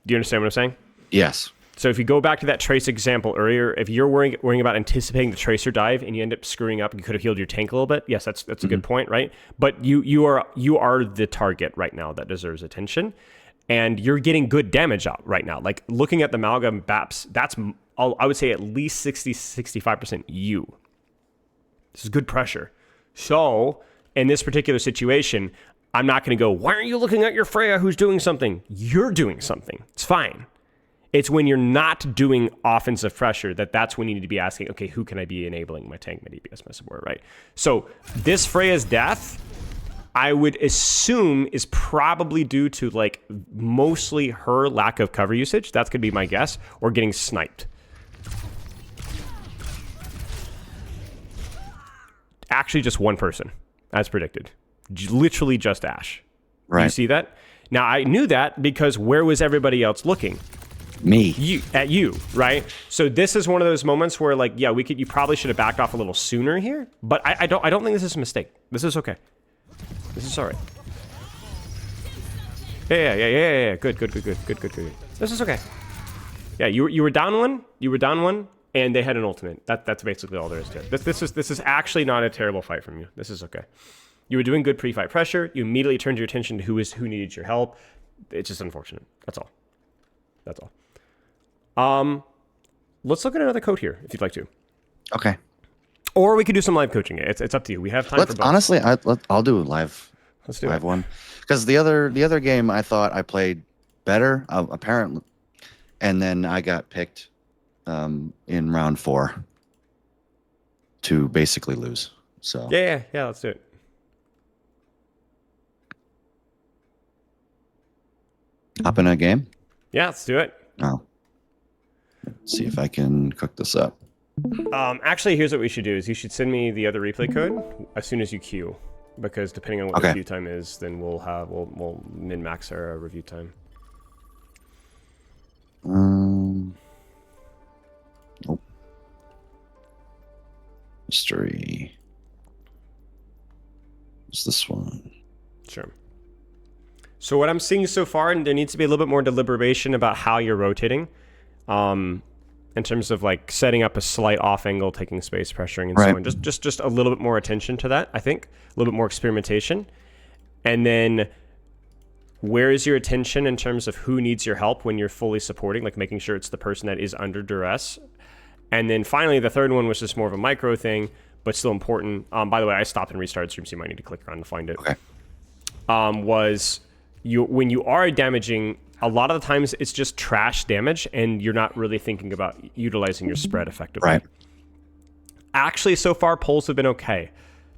Do you understand what I'm saying? Yes. So if you go back to that Trace example earlier, if you're worrying about anticipating the Tracer dive and you end up screwing up and you could have healed your tank a little bit, yes, that's a good point, right? But you are the target right now that deserves attention, and you're getting good damage out right now. Like, looking at the Amalgam BAPs, that's, I would say, at least 60-65% you. This is good pressure. So in this particular situation, I'm not going to go, why aren't you looking at your Freya who's doing something? You're doing something. It's fine. It's when you're not doing offensive pressure that's when you need to be asking, okay, who can I be enabling my tank, my DPS, my support, right? So this Freya's death, I would assume, is probably due to, like, mostly her lack of cover usage. That's going to be my guess, or getting sniped. Actually, just one person, as predicted. Literally just Ashe. Right. You see that? Now, I knew that because where was everybody else looking? Me. At you, right? So this is one of those moments where, like, yeah, you probably should have backed off a little sooner here, but I don't think this is a mistake. This is okay. This is all right. Yeah. Good. This is okay. Yeah, you were down one. and they had an ultimate. That's basically all there is to it. This is actually not a terrible fight from you. This is okay. You were doing good pre-fight pressure. You immediately turned your attention to who needed your help. It's just unfortunate. That's all. That's all. Let's look at another code here if you'd like to. Okay. Or we could do some live coaching. It's up to you. We have time for both. Honestly, I'll do a live. Let's do live it. one, because the other game I thought I played better apparently, and then I got picked in round 4 to basically lose. So Yeah. Let's do it. hop in a game. Yeah, let's do it. Oh, let's see if I can cook this up. Actually, here's what we should do: is you should send me the other replay code as soon as you queue, because depending on what the queue time is, then we'll min max our review time. Nope. History. What's this one? Sure. So what I'm seeing so far, and there needs to be a little bit more deliberation about how you're rotating, in terms of like setting up a slight off angle, taking space, pressuring, and so on. Just a little bit more attention to that, I think. A little bit more experimentation. And then where is your attention in terms of who needs your help when you're fully supporting, like making sure it's the person that is under duress. And then finally, the third one was just more of a micro thing, but still important. By the way, I stopped and restarted stream, so you might need to click around to find it. Okay. When you are damaging, a lot of the times it's just trash damage and you're not really thinking about utilizing your spread effectively. Right. Actually, so far, polls have been okay.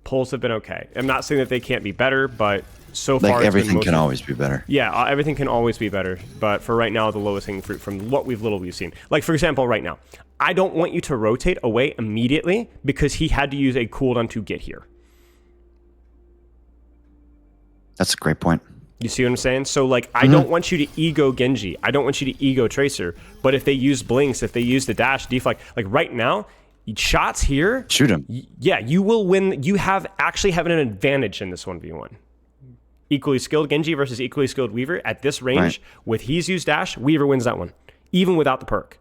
I'm not saying that they can't be better, but so far... Like everything can always be better. Yeah, everything can always be better. But for right now, the lowest hanging fruit from what we've seen. Like, for example, right now, I don't want you to rotate away immediately because he had to use a cooldown to get here. That's a great point. You see what I'm saying? So, like, I don't want you to ego Genji. I don't want you to ego Tracer. But if they use Blinks, if they use the dash, deflect, like right now, shots here... Shoot him. Yeah, you will win. You actually have an advantage in this 1v1. Equally skilled Genji versus equally skilled Weaver. At this range, with he's used dash, Weaver wins that one. Even without the perk.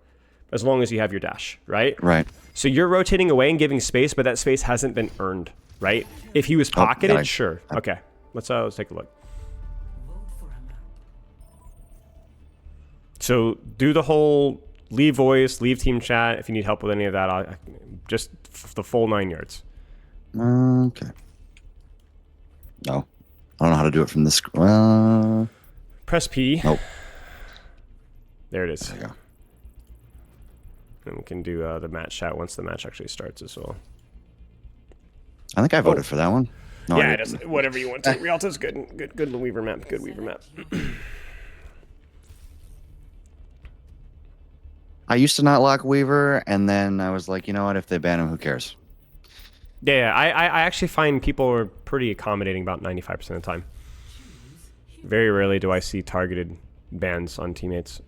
As long as you have your dash, right? Right. So you're rotating away and giving space, but that space hasn't been earned, right? If he was pocketed, sure. Okay, let's take a look. So do the whole leave voice, leave team chat. If you need help with any of that, just the full 9 yards. Okay. No, I don't know how to do it from this. Press P. Nope. There it is. There you go. And we can do the match chat once the match actually starts as well. I think I voted for that one. No, Yeah, it doesn't. Whatever you want to. Rialto's good. Good Weaver map. Good Weaver map. I used to not lock Weaver, and then I was like, you know what? If they ban him, who cares? Yeah, I actually find people are pretty accommodating about 95% of the time. Very rarely do I see targeted bans on teammates.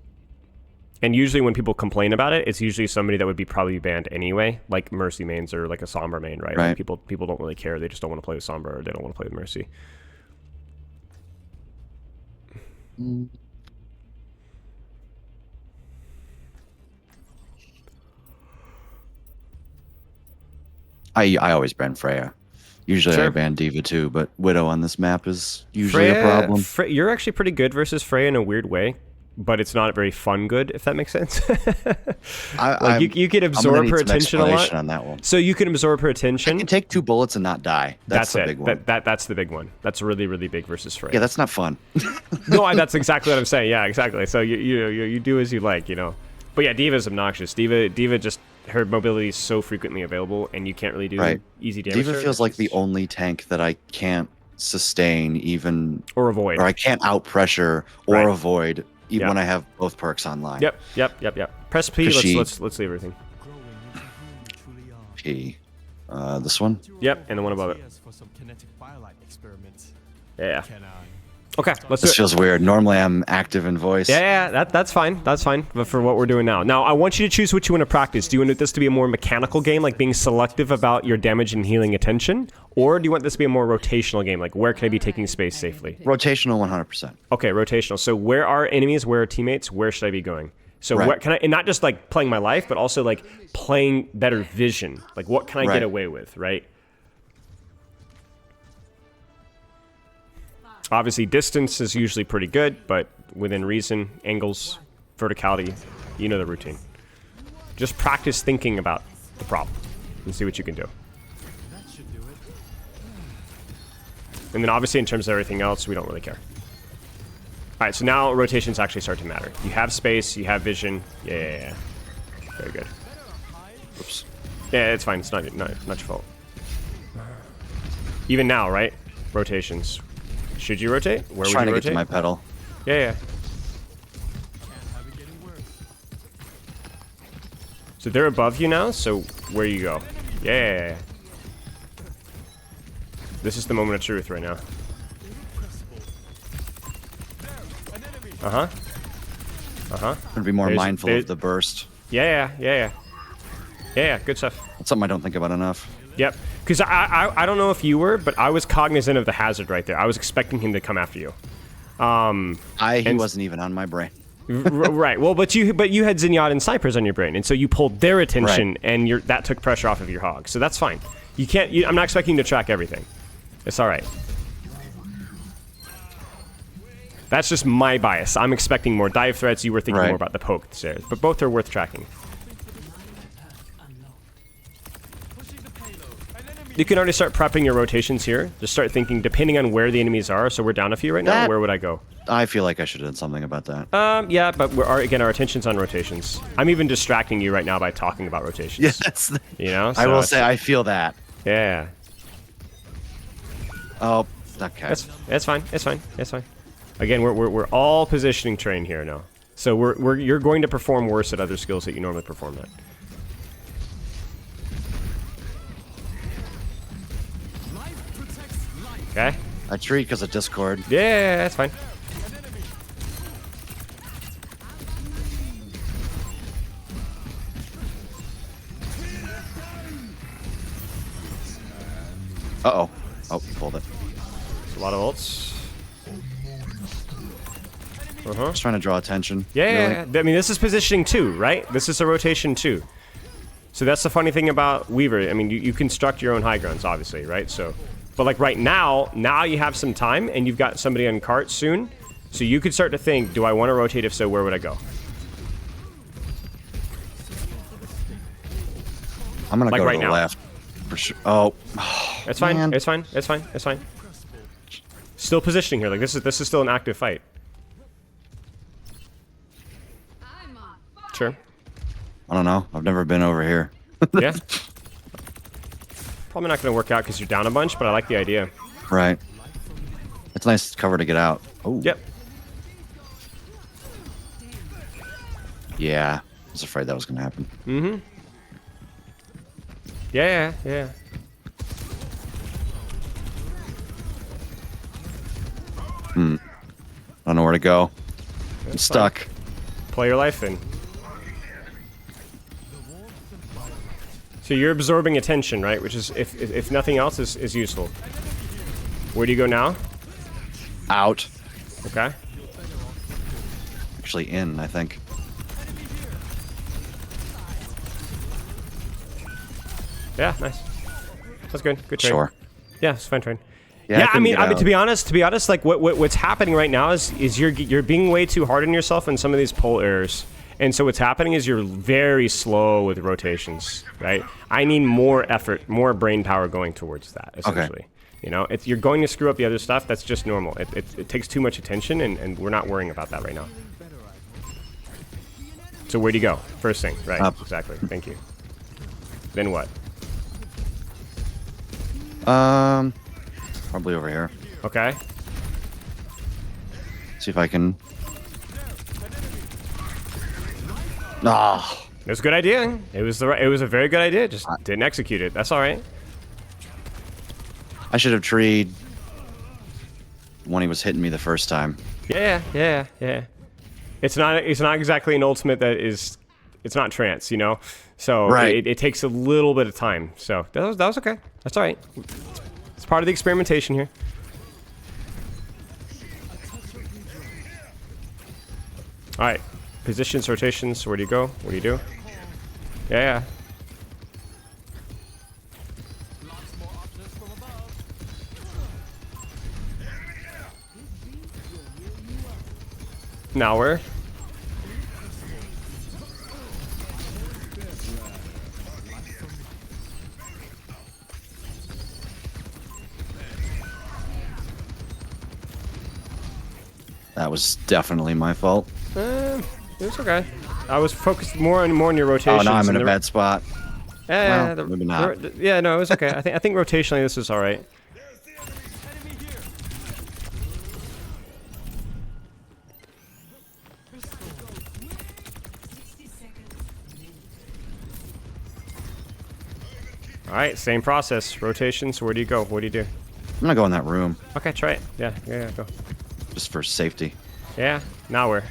And usually when people complain about it, it's usually somebody that would be probably banned anyway, like Mercy mains or like a Sombra main, right? Like people don't really care. They just don't want to play with Sombra or they don't want to play with Mercy. I always ban Freya. Usually I ban Diva too, but Widow on this map is usually a problem. You're actually pretty good versus Freya in a weird way, but it's not very fun good, if that makes sense. You can absorb her attention a lot. On that one. So you can absorb her attention. I can take 2 bullets and not die. That's the big one. That's the big one. That's really, really big versus Freya. Yeah, that's not fun. No, that's exactly what I'm saying. Yeah, exactly. So you do as you like, you know. But yeah, Diva's obnoxious. Diva just, her mobility is so frequently available, and you can't really do easy damage. Diva feels like the only tank that I can't sustain even... Or avoid. Or I can't out-pressure or avoid even when I have both perks online. Yep. Press P, let's leave everything. P. This one? Yep, and the one above it. Yeah. Okay, let's do it. This feels weird. Normally I'm active in voice. Yeah, that's fine. That's fine. But for what we're doing now. Now, I want you to choose what you want to practice. Do you want this to be a more mechanical game, like being selective about your damage and healing attention? Or do you want this to be a more rotational game, like where can I be taking space safely? Rotational 100%. Okay, rotational. So where are enemies? Where are teammates? Where should I be going? So Right. what can I, and not just like playing my life, but also like playing better vision. Like what can I Right. get away with, right? Obviously, distance is usually pretty good, but within reason, angles, verticality, you know the routine. Just practice thinking about the problem and see what you can do. That should do it. And then obviously in terms of everything else, we don't really care. All right, so now rotations actually start to matter. You have space, you have vision. Yeah. Very good. Oops. Yeah, it's fine. It's not your fault. Even now, right? Rotations. Should you rotate? Where would Trying you to rotate? get to my pedal. Yeah. Can't have it getting worse. So they're above you now, so where you go? Yeah. This is the moment of truth right now. Gonna be more There's- mindful there- of the burst. Yeah. Good stuff. That's something I don't think about enough. Yep. Because I don't know if you were, but I was cognizant of the hazard right there. I was expecting him to come after you. He And- wasn't even on my brain. Right. Well, but you had Zenyatta and Snipers on your brain, and so you pulled their attention, Right. and that took pressure off of your hog. So that's fine. You can't. I'm not expecting you to track everything. It's all right. That's just my bias. I'm expecting more dive threats. You were thinking Right. more about the poke stairs, but both are worth tracking. You can already start prepping your rotations here. Just start thinking, depending on where the enemies are. So we're down a few right now. That- Where would I go? I feel like I should have done something about that. Yeah, but again, our attention's on rotations. I'm even distracting you right now by talking about rotations. Yes. You know? I So will it's- say I feel that. Yeah. Oh, okay. That's fine. It's fine. Again, we're all positioning trained here now. So you're going to perform worse at other skills that you normally perform at. Okay. I treat because of Discord. Yeah, that's fine. Uh-oh. Oh, he pulled it. A lot of ults. Just trying to draw attention. Yeah. really. I mean, this is positioning too, right? This is a rotation too. So that's the funny thing about Weaver. I mean, you construct your own high grounds, obviously, right? So, but like right now you have some time and you've got somebody on cart soon. So you could start to think, do I want to rotate? If so, where would I go? I'm gonna Like go right to the now. left. For sure. Oh. It's fine. Man. It's fine. Still positioning here. Like this is still an active fight. Sure. I don't know. I've never been over here. Yeah. Probably not going to work out because you're down a bunch, but I like the idea. Right. It's nice cover to get out. Oh. Yep. Yeah. I was afraid that was gonna happen. Yeah. I don't know where to go. I'm That's stuck. fine. Play your life in. So you're absorbing attention, right? Which is, if nothing else, is useful. Where do you go now? Out. Okay. Actually in, I think. Yeah, nice. That's good. Good trade. Sure. Yeah, it's fine train. Yeah, I Yeah, I couldn't mean, get out. to be honest, like what's happening right now is you're being way too hard on yourself in some of these pull errors, and so what's happening is you're very slow with rotations, right? I need more effort, more brain power going towards that, essentially. You know, you're going to screw up the other stuff. That's just normal. It takes too much attention, and we're not worrying about that right now. So where do you go? First thing, right? Up. Exactly. Thank you. Then what? Probably over here. Okay. See if I can. Ah. It was a good idea. It was a very good idea. Just didn't execute it. That's all right. I should have treed when he was hitting me the first time. Yeah. It's not exactly an ultimate that is. It's not trance, you know. So Right. it takes a little bit of time. So that was okay. That's all right. It's part of the experimentation here. All right. Positions, rotations. Where do you go? What do you do? Yeah. Now where? That was definitely my fault. It's okay. I was focused more on your rotations. Oh, no, I'm in and a bad spot. Yeah, Well, maybe not. Yeah, no, it was okay. I think rotationally this is all right. All right, same process. Rotations. Where do you go? What do you do? I'm gonna go in that room Okay, try it. Yeah, go. just for safety. Yeah. Now where?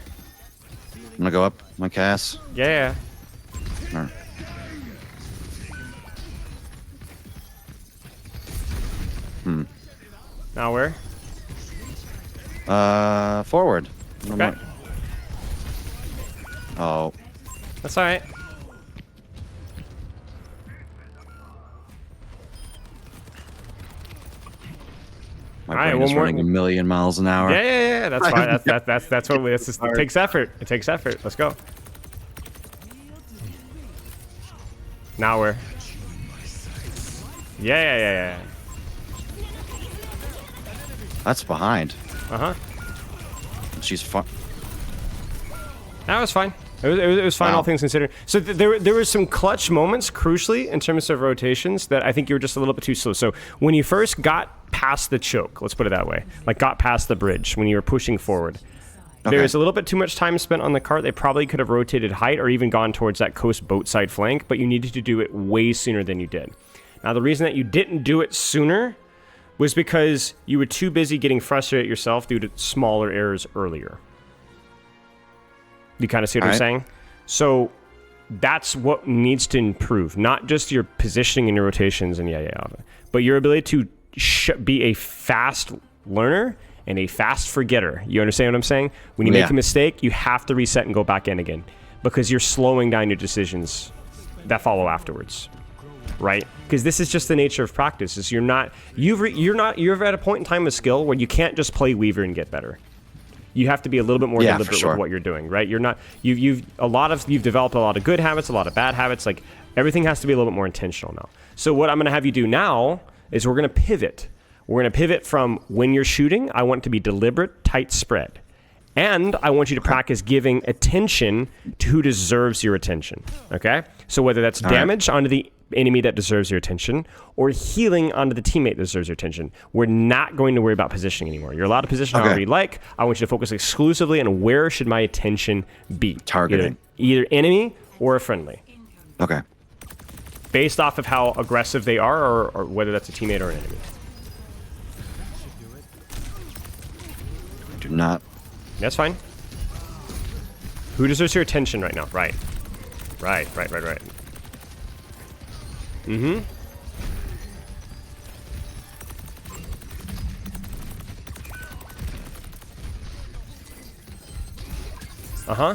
I'm gonna go up my Cass. Yeah. Or- Now where? Forward. Okay. Oh, That's all right. my All right, brain one is more- running a million miles an hour. Yeah. That's fine. That's what it takes effort. It takes effort. Let's go. Now where? Yeah. That's behind. Uh-huh. She's fun. That was fine. It was fine, Wow. all things considered. So there were some clutch moments, crucially, in terms of rotations, that I think you were just a little bit too slow. So when you first got past the choke, let's put it that way, like got past the bridge, when you were pushing forward, there was a little bit too much time spent on the cart. They probably could have rotated height or even gone towards that coast boat side flank, but you needed to do it way sooner than you did. Now, the reason that you didn't do it sooner was because you were too busy getting frustrated at yourself due to smaller errors earlier. You kind of see what I'm saying? So that's what needs to improve. Not just your positioning and your rotations and but your ability to be a fast learner and a fast forgetter. You understand what I'm saying? When you make a mistake, you have to reset and go back in again because you're slowing down your decisions that follow afterwards. Right? Because this is just the nature of practice. Is you're at a point in time of skill where you can't just play Weaver and get better. You have to be a little bit more deliberate with what you're doing, right? You've developed a lot of good habits, a lot of bad habits. Like everything has to be a little bit more intentional now. So what I'm going to have you do now is we're going to pivot. We're going to pivot from when you're shooting. I want it to be deliberate, tight spread, and I want you to practice giving attention to who deserves your attention. Okay, so whether that's damage onto the enemy that deserves your attention or healing onto the teammate that deserves your attention. We're not going to worry about positioning anymore. You're allowed to position however you like. I want you to focus exclusively on where should my attention be. Targeting. Either enemy or a friendly. Okay. Based off of how aggressive they are or whether that's a teammate or an enemy. Do not. That's fine. Who deserves your attention right now? Right. Mm-hmm. Uh-huh.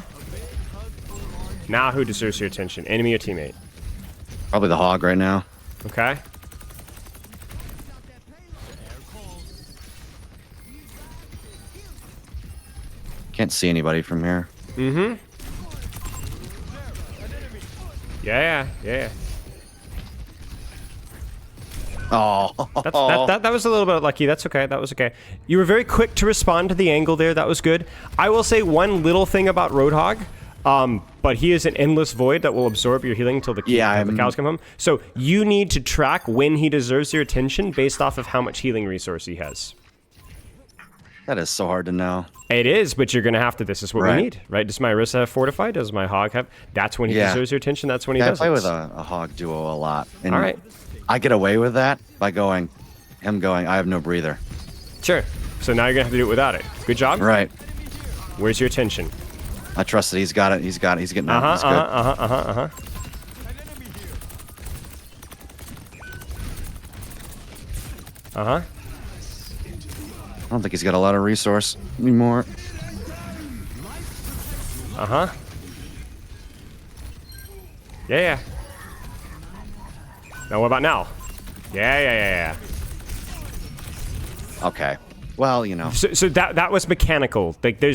Now who deserves your attention? Enemy or teammate? Probably the hog right now. Okay. Can't see anybody from here. Mm-hmm. Yeah. Oh. That was a little bit lucky. That's okay. That was okay. You were very quick to respond to the angle there. That was good. I will say one little thing about Roadhog, but he is an endless void that will absorb your healing until the cows come home. So you need to track when he deserves your attention based off of how much healing resource he has. That is so hard to know. It is, but you're going to have to. This is what we need, right? Does my Orisa have Fortify? Does my Hog have? That's when he deserves your attention. That's when he does it. I play with a hog duo a lot. And all right. I get away with that by him going, I have no breather. Sure. So now you're going to have to do it without it. Good job. Right. Where's your attention? I trust that he's got it. He's getting it. He's good. Uh-huh. I don't think he's got a lot of resource anymore. Uh-huh. Yeah, yeah. Now what about now? Yeah, yeah, yeah, yeah. Okay. Well, you know. So that was mechanical. Like that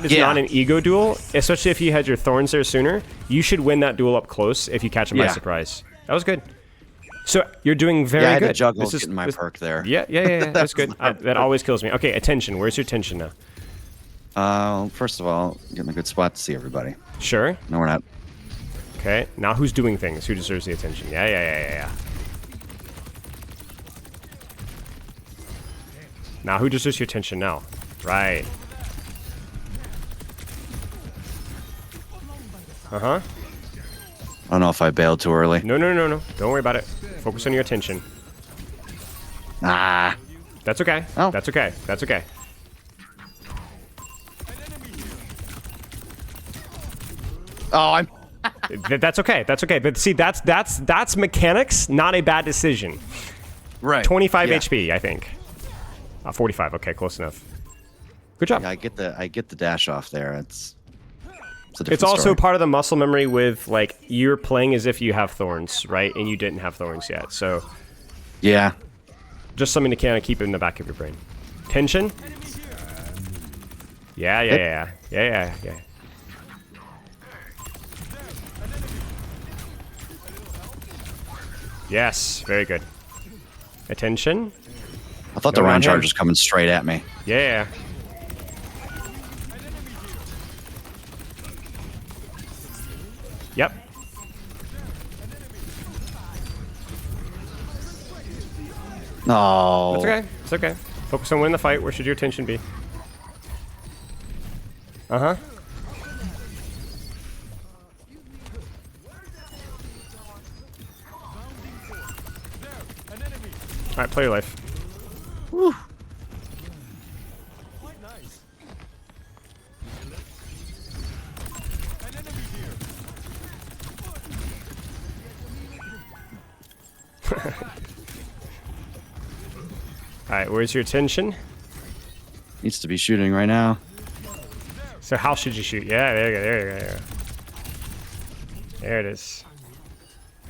is Yeah. not an ego duel, especially if you had your thorns there sooner. You should win that duel up close if you catch him by Yeah. surprise. That was good. So you're doing very Yeah, I had good. to juggle getting my perk there. Yeah, yeah, yeah. That's That's good. not That always kills me. Okay, attention. Where's your attention now? First of all, getting a good spot to see everybody. Sure. No, we're not. Okay. Now who's doing things? Who deserves the attention? Yeah, yeah, yeah, yeah, yeah. Now who deserves your attention now? Right. Uh-huh. I don't know if I bailed too early. No, no, no, no. Don't worry about it. Focus on your attention. Ah. That's okay. Oh. That's okay. That's okay. Oh, I'm. That's okay. That's okay. But see, that's mechanics, not a bad decision. Right. 25 yeah. HP, I think. 45. Okay, close enough. Good job. Yeah, I get the dash off there. It's a different It's also story. part of the muscle memory with like you're playing as if you have thorns, right? And you didn't have thorns yet. So Yeah. just something to kind of keep in the back of your brain. Tension. Yeah, yeah, yeah, yeah, yeah, yeah. Yes, very good. Attention. I thought No, the round not him. charge was coming straight at me. Yeah. Yep. No. It's okay. It's okay. Focus on winning the fight. Where should your attention be? Uh-huh. Alright, play your life. Whew. Alright, where's your attention? Needs to be shooting right now. So how should you shoot? Yeah, there you go, there you go, there you go. There it is.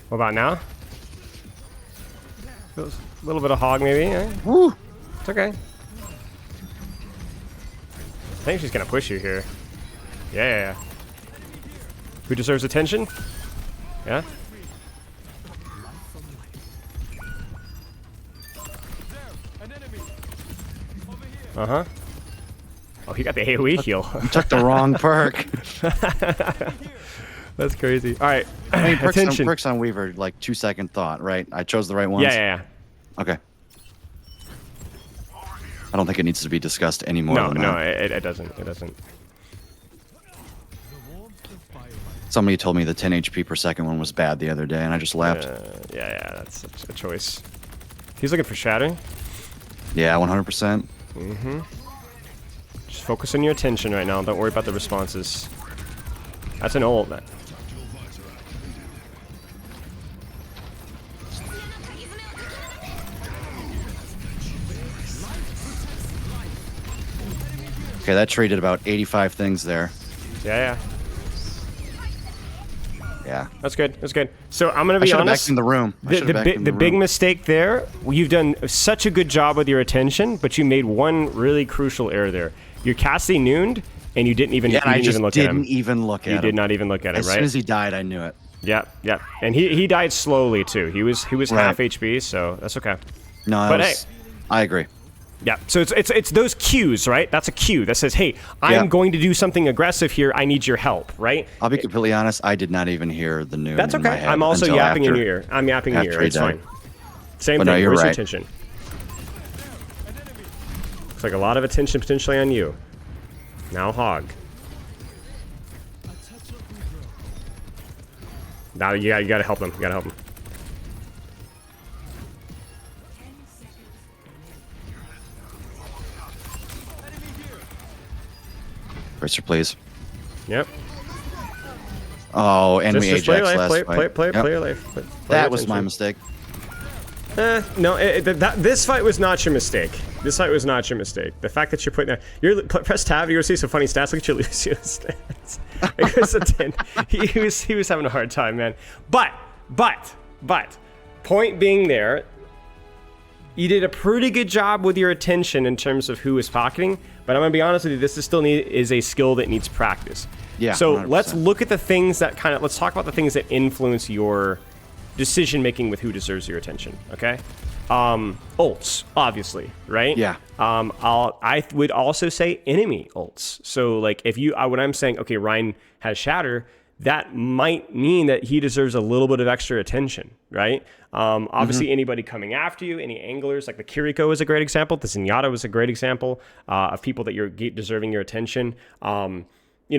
What about now? Feels a little bit of hog maybe, eh? Woo. It's okay. I think she's gonna push you here. Yeah, yeah, yeah. Who deserves attention? Yeah? Uh-huh. Oh, he got the AoE heal. Took the wrong perk. That's crazy. All right, I mean, attention. perks on Weaver, like 2-second thought, right? I chose the right ones. Yeah, yeah, yeah. Okay. I don't think it needs to be discussed anymore. No, than no, that. it doesn't. It doesn't. Somebody told me the 10 HP per second one was bad the other day, and I just laughed. Yeah, yeah, that's a choice. He's looking for shatter. Yeah, 100%. Just focus on your attention right now. Don't worry about the responses. That's an ult. Okay, that tree did about 85 things there. Yeah, yeah. Yeah. That's good. That's good. So I'm gonna I be should have honest. backed in the room. I should have backed in The big room. mistake there. You've done such a good job with your attention, but you made one really crucial error there. You're casting nooned, and you didn't even. Yeah, you and I didn't just even look at him. didn't even look at You him. did not even look at him, As right? soon as he died, I knew it. Yep, yep. And he died slowly too. He was Right. half HP, so that's okay. No, But I agree. Yeah. So it's those cues, right? That's a cue that says, "Hey, I'm Yeah. going to do something aggressive here. I need your help," right? I'll be completely honest. I did not even hear the noon. That's in my okay. head I'm also until yapping in after- your ear. I'm yapping in your after ear. he It's died. fine. Same But thing. no, you're Where's your right. attention? Looks like a lot of attention potentially on you. Now hog. Now you gotta help him. You gotta help him. Bracer, please. Yep. Oh, and we Just play your Ajax life. last Play, fight. play Yep. your life. Play That your was my attention. mistake. No, this fight was not your mistake. This fight was not your mistake. The fact that you're putting that, press tab, you're gonna see some funny stats. Look at your Lucio stats. It was a 10. He was having a hard time, man. But, point being there, you did a pretty good job with your attention in terms of who is pocketing. But I'm gonna be honest with you, this is a skill that needs practice. Yeah. So 100%. let's look at the things that let's talk about the things that influence your decision making with who deserves your attention. Okay. Ults, obviously, right? Yeah. I would also say enemy ults. So like when I'm saying, okay, Ryan has Shatter, that might mean that he deserves a little bit of extra attention, right? Obviously, anybody coming after you, any anglers, like the Kiriko is a great example. The Zenyatta was a great example of people that you're deserving your attention.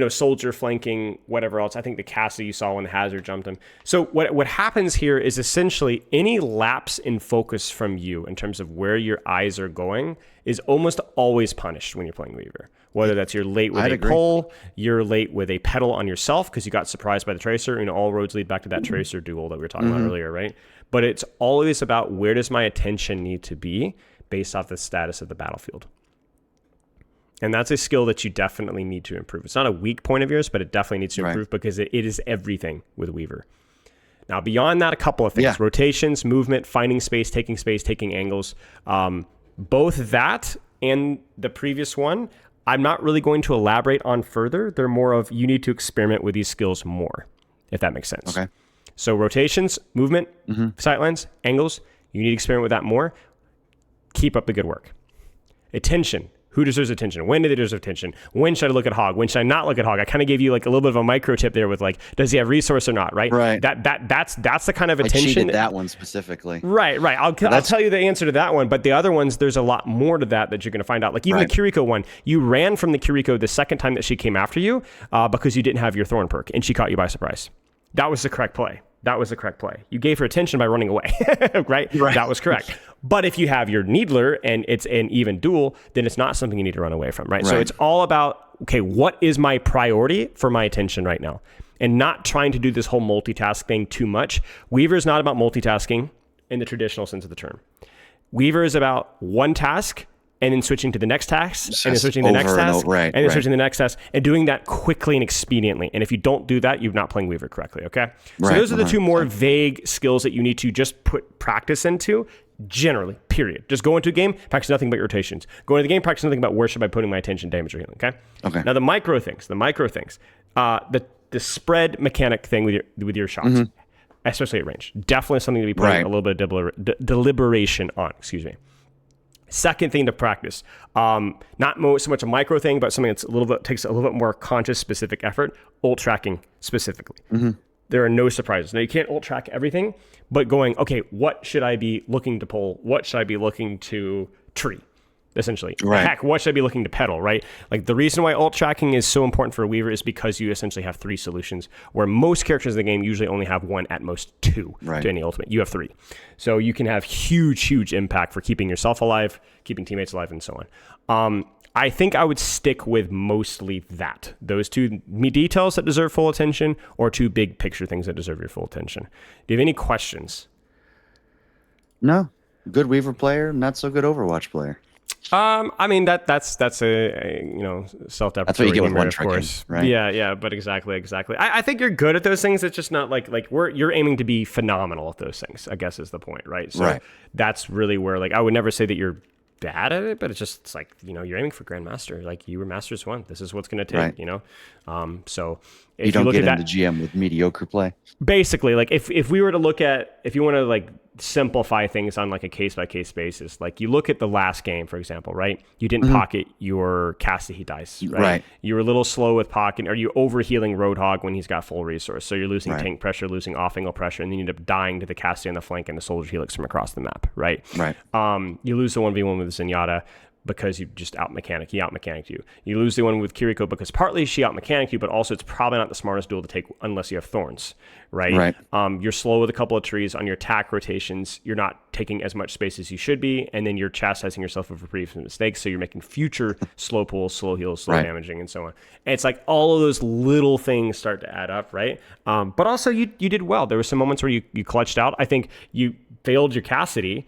Soldier flanking, whatever else. I think the Cassidy you saw when the Hazard jumped him. So what happens here is essentially any lapse in focus from you in terms of where your eyes are going is almost always punished when you're playing Weaver. Whether that's you're late with a pull, you're late with a pedal on yourself because you got surprised by the Tracer. All roads lead back to that Tracer duel that we were talking about earlier, right? But it's always about where does my attention need to be based off the status of the battlefield. And that's a skill that you definitely need to improve. It's not a weak point of yours, but it definitely needs to improve because it is everything with Weaver. Now, beyond that, a couple of things. Rotations, movement, finding space, taking angles. Both that and the previous one, I'm not really going to elaborate on further. They're more of you need to experiment with these skills more, if that makes sense. Okay. So rotations, movement, sightlines, angles, you need to experiment with that more. Keep up the good work. Attention. Who deserves attention? When do they deserve attention? When should I look at Hog? When should I not look at Hog? I kind of gave you like a little bit of a micro tip there with like, does he have resource or not? Right. Right. That's the kind of attention. I cheated that one specifically. Right. I'll tell you the answer to that one, but the other ones, there's a lot more to that you're going to find out. Like even the Kiriko one, you ran from the Kiriko the second time that she came after you because you didn't have your Thorn perk and she caught you by surprise. That was the correct play. You gave her attention by running away, right? That was correct. But if you have your Needler and it's an even duel, then it's not something you need to run away from, right? So it's all about, okay, what is my priority for my attention right now? And not trying to do this whole multitask thing too much. Weaver is not about multitasking in the traditional sense of the term. Weaver is about one task and then switching to the next task, and then switching to the next task, and then switching to the next task, and doing that quickly and expediently. And if you don't do that, you're not playing Weaver correctly, okay? So those are the two more vague skills that you need to just put practice into, generally, period. Just go into a game, practice nothing but your rotations. Go into the game, practice nothing about where should I be putting my attention, damage, or healing, okay? Now, the micro things, the spread mechanic thing with your shots, especially at range, definitely something to be putting a little bit of deliberation on, Second thing to practice, not so much a micro thing, but something that's takes a little bit more conscious, specific effort. Ult tracking specifically. There are no surprises. Now you can't ult track everything, but going, okay, what should I be looking to pull? What should I be looking to tree? Essentially, heck, what should I be looking to pedal? Right, like the reason why ult tracking is so important for a Weaver is because you essentially have three solutions, where most characters in the game usually only have one, at most two to any ultimate. You have three, so you can have huge impact for keeping yourself alive, keeping teammates alive, and so on. I think I would stick with mostly those two details that deserve full attention, or two big picture things that deserve your full attention. Do you have any questions? No, good Weaver player, not so good Overwatch player. I mean that's a self-deprecating. That's what you get with one of tricking, course. right? Yeah, but exactly. I think you're good at those things. It's just not like you're aiming to be phenomenal at those things, I guess is the point, right? So that's really where I would never say that you're bad at it, but it's like, you're aiming for Grandmaster. Like you were Masters 1. This is what's going to take, So if you don't look get at into GM with mediocre play. Basically, like if we were to look at, if you want to simplify things on a case by case basis, you look at the last game, for example, right? You didn't pocket your Cassidy dice, right? You were a little slow with pocket, or you overhealing Roadhog when he's got full resource. So you're losing tank pressure, losing off angle pressure, and then you end up dying to the Cassidy on the flank and the Soldier Helix from across the map, right? You lose the 1v1 with Zenyatta because you just out-mechanicked you. You lose the one with Kiriko because partly she out-mechanicked you, but also it's probably not the smartest duel to take unless you have Thorns, right? You're slow with a couple of trees. On your attack rotations, you're not taking as much space as you should be, and then you're chastising yourself for previous mistakes, so you're making future slow pulls, slow heals, slow damaging, and so on. And it's like all of those little things start to add up, right? But also you did well. There were some moments where you clutched out. I think you failed your Cassidy,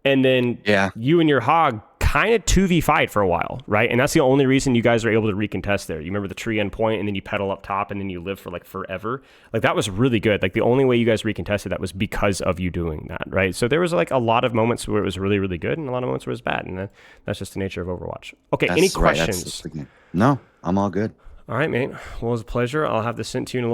and then you and your Hog kind of 2v5'd for a while, right? And that's the only reason you guys are able to recontest there. You remember the tree end point, and then you pedal up top, and then you live for like forever. Like that was really good. Like the only way you guys recontested that was because of you doing that, right? So there was like a lot of moments where it was really, really good, and a lot of moments where it was bad, and that's just the nature of Overwatch. Okay, any That's right. questions? No, I'm all good. All right, mate. Well, it was a pleasure. I'll have this sent to you in a little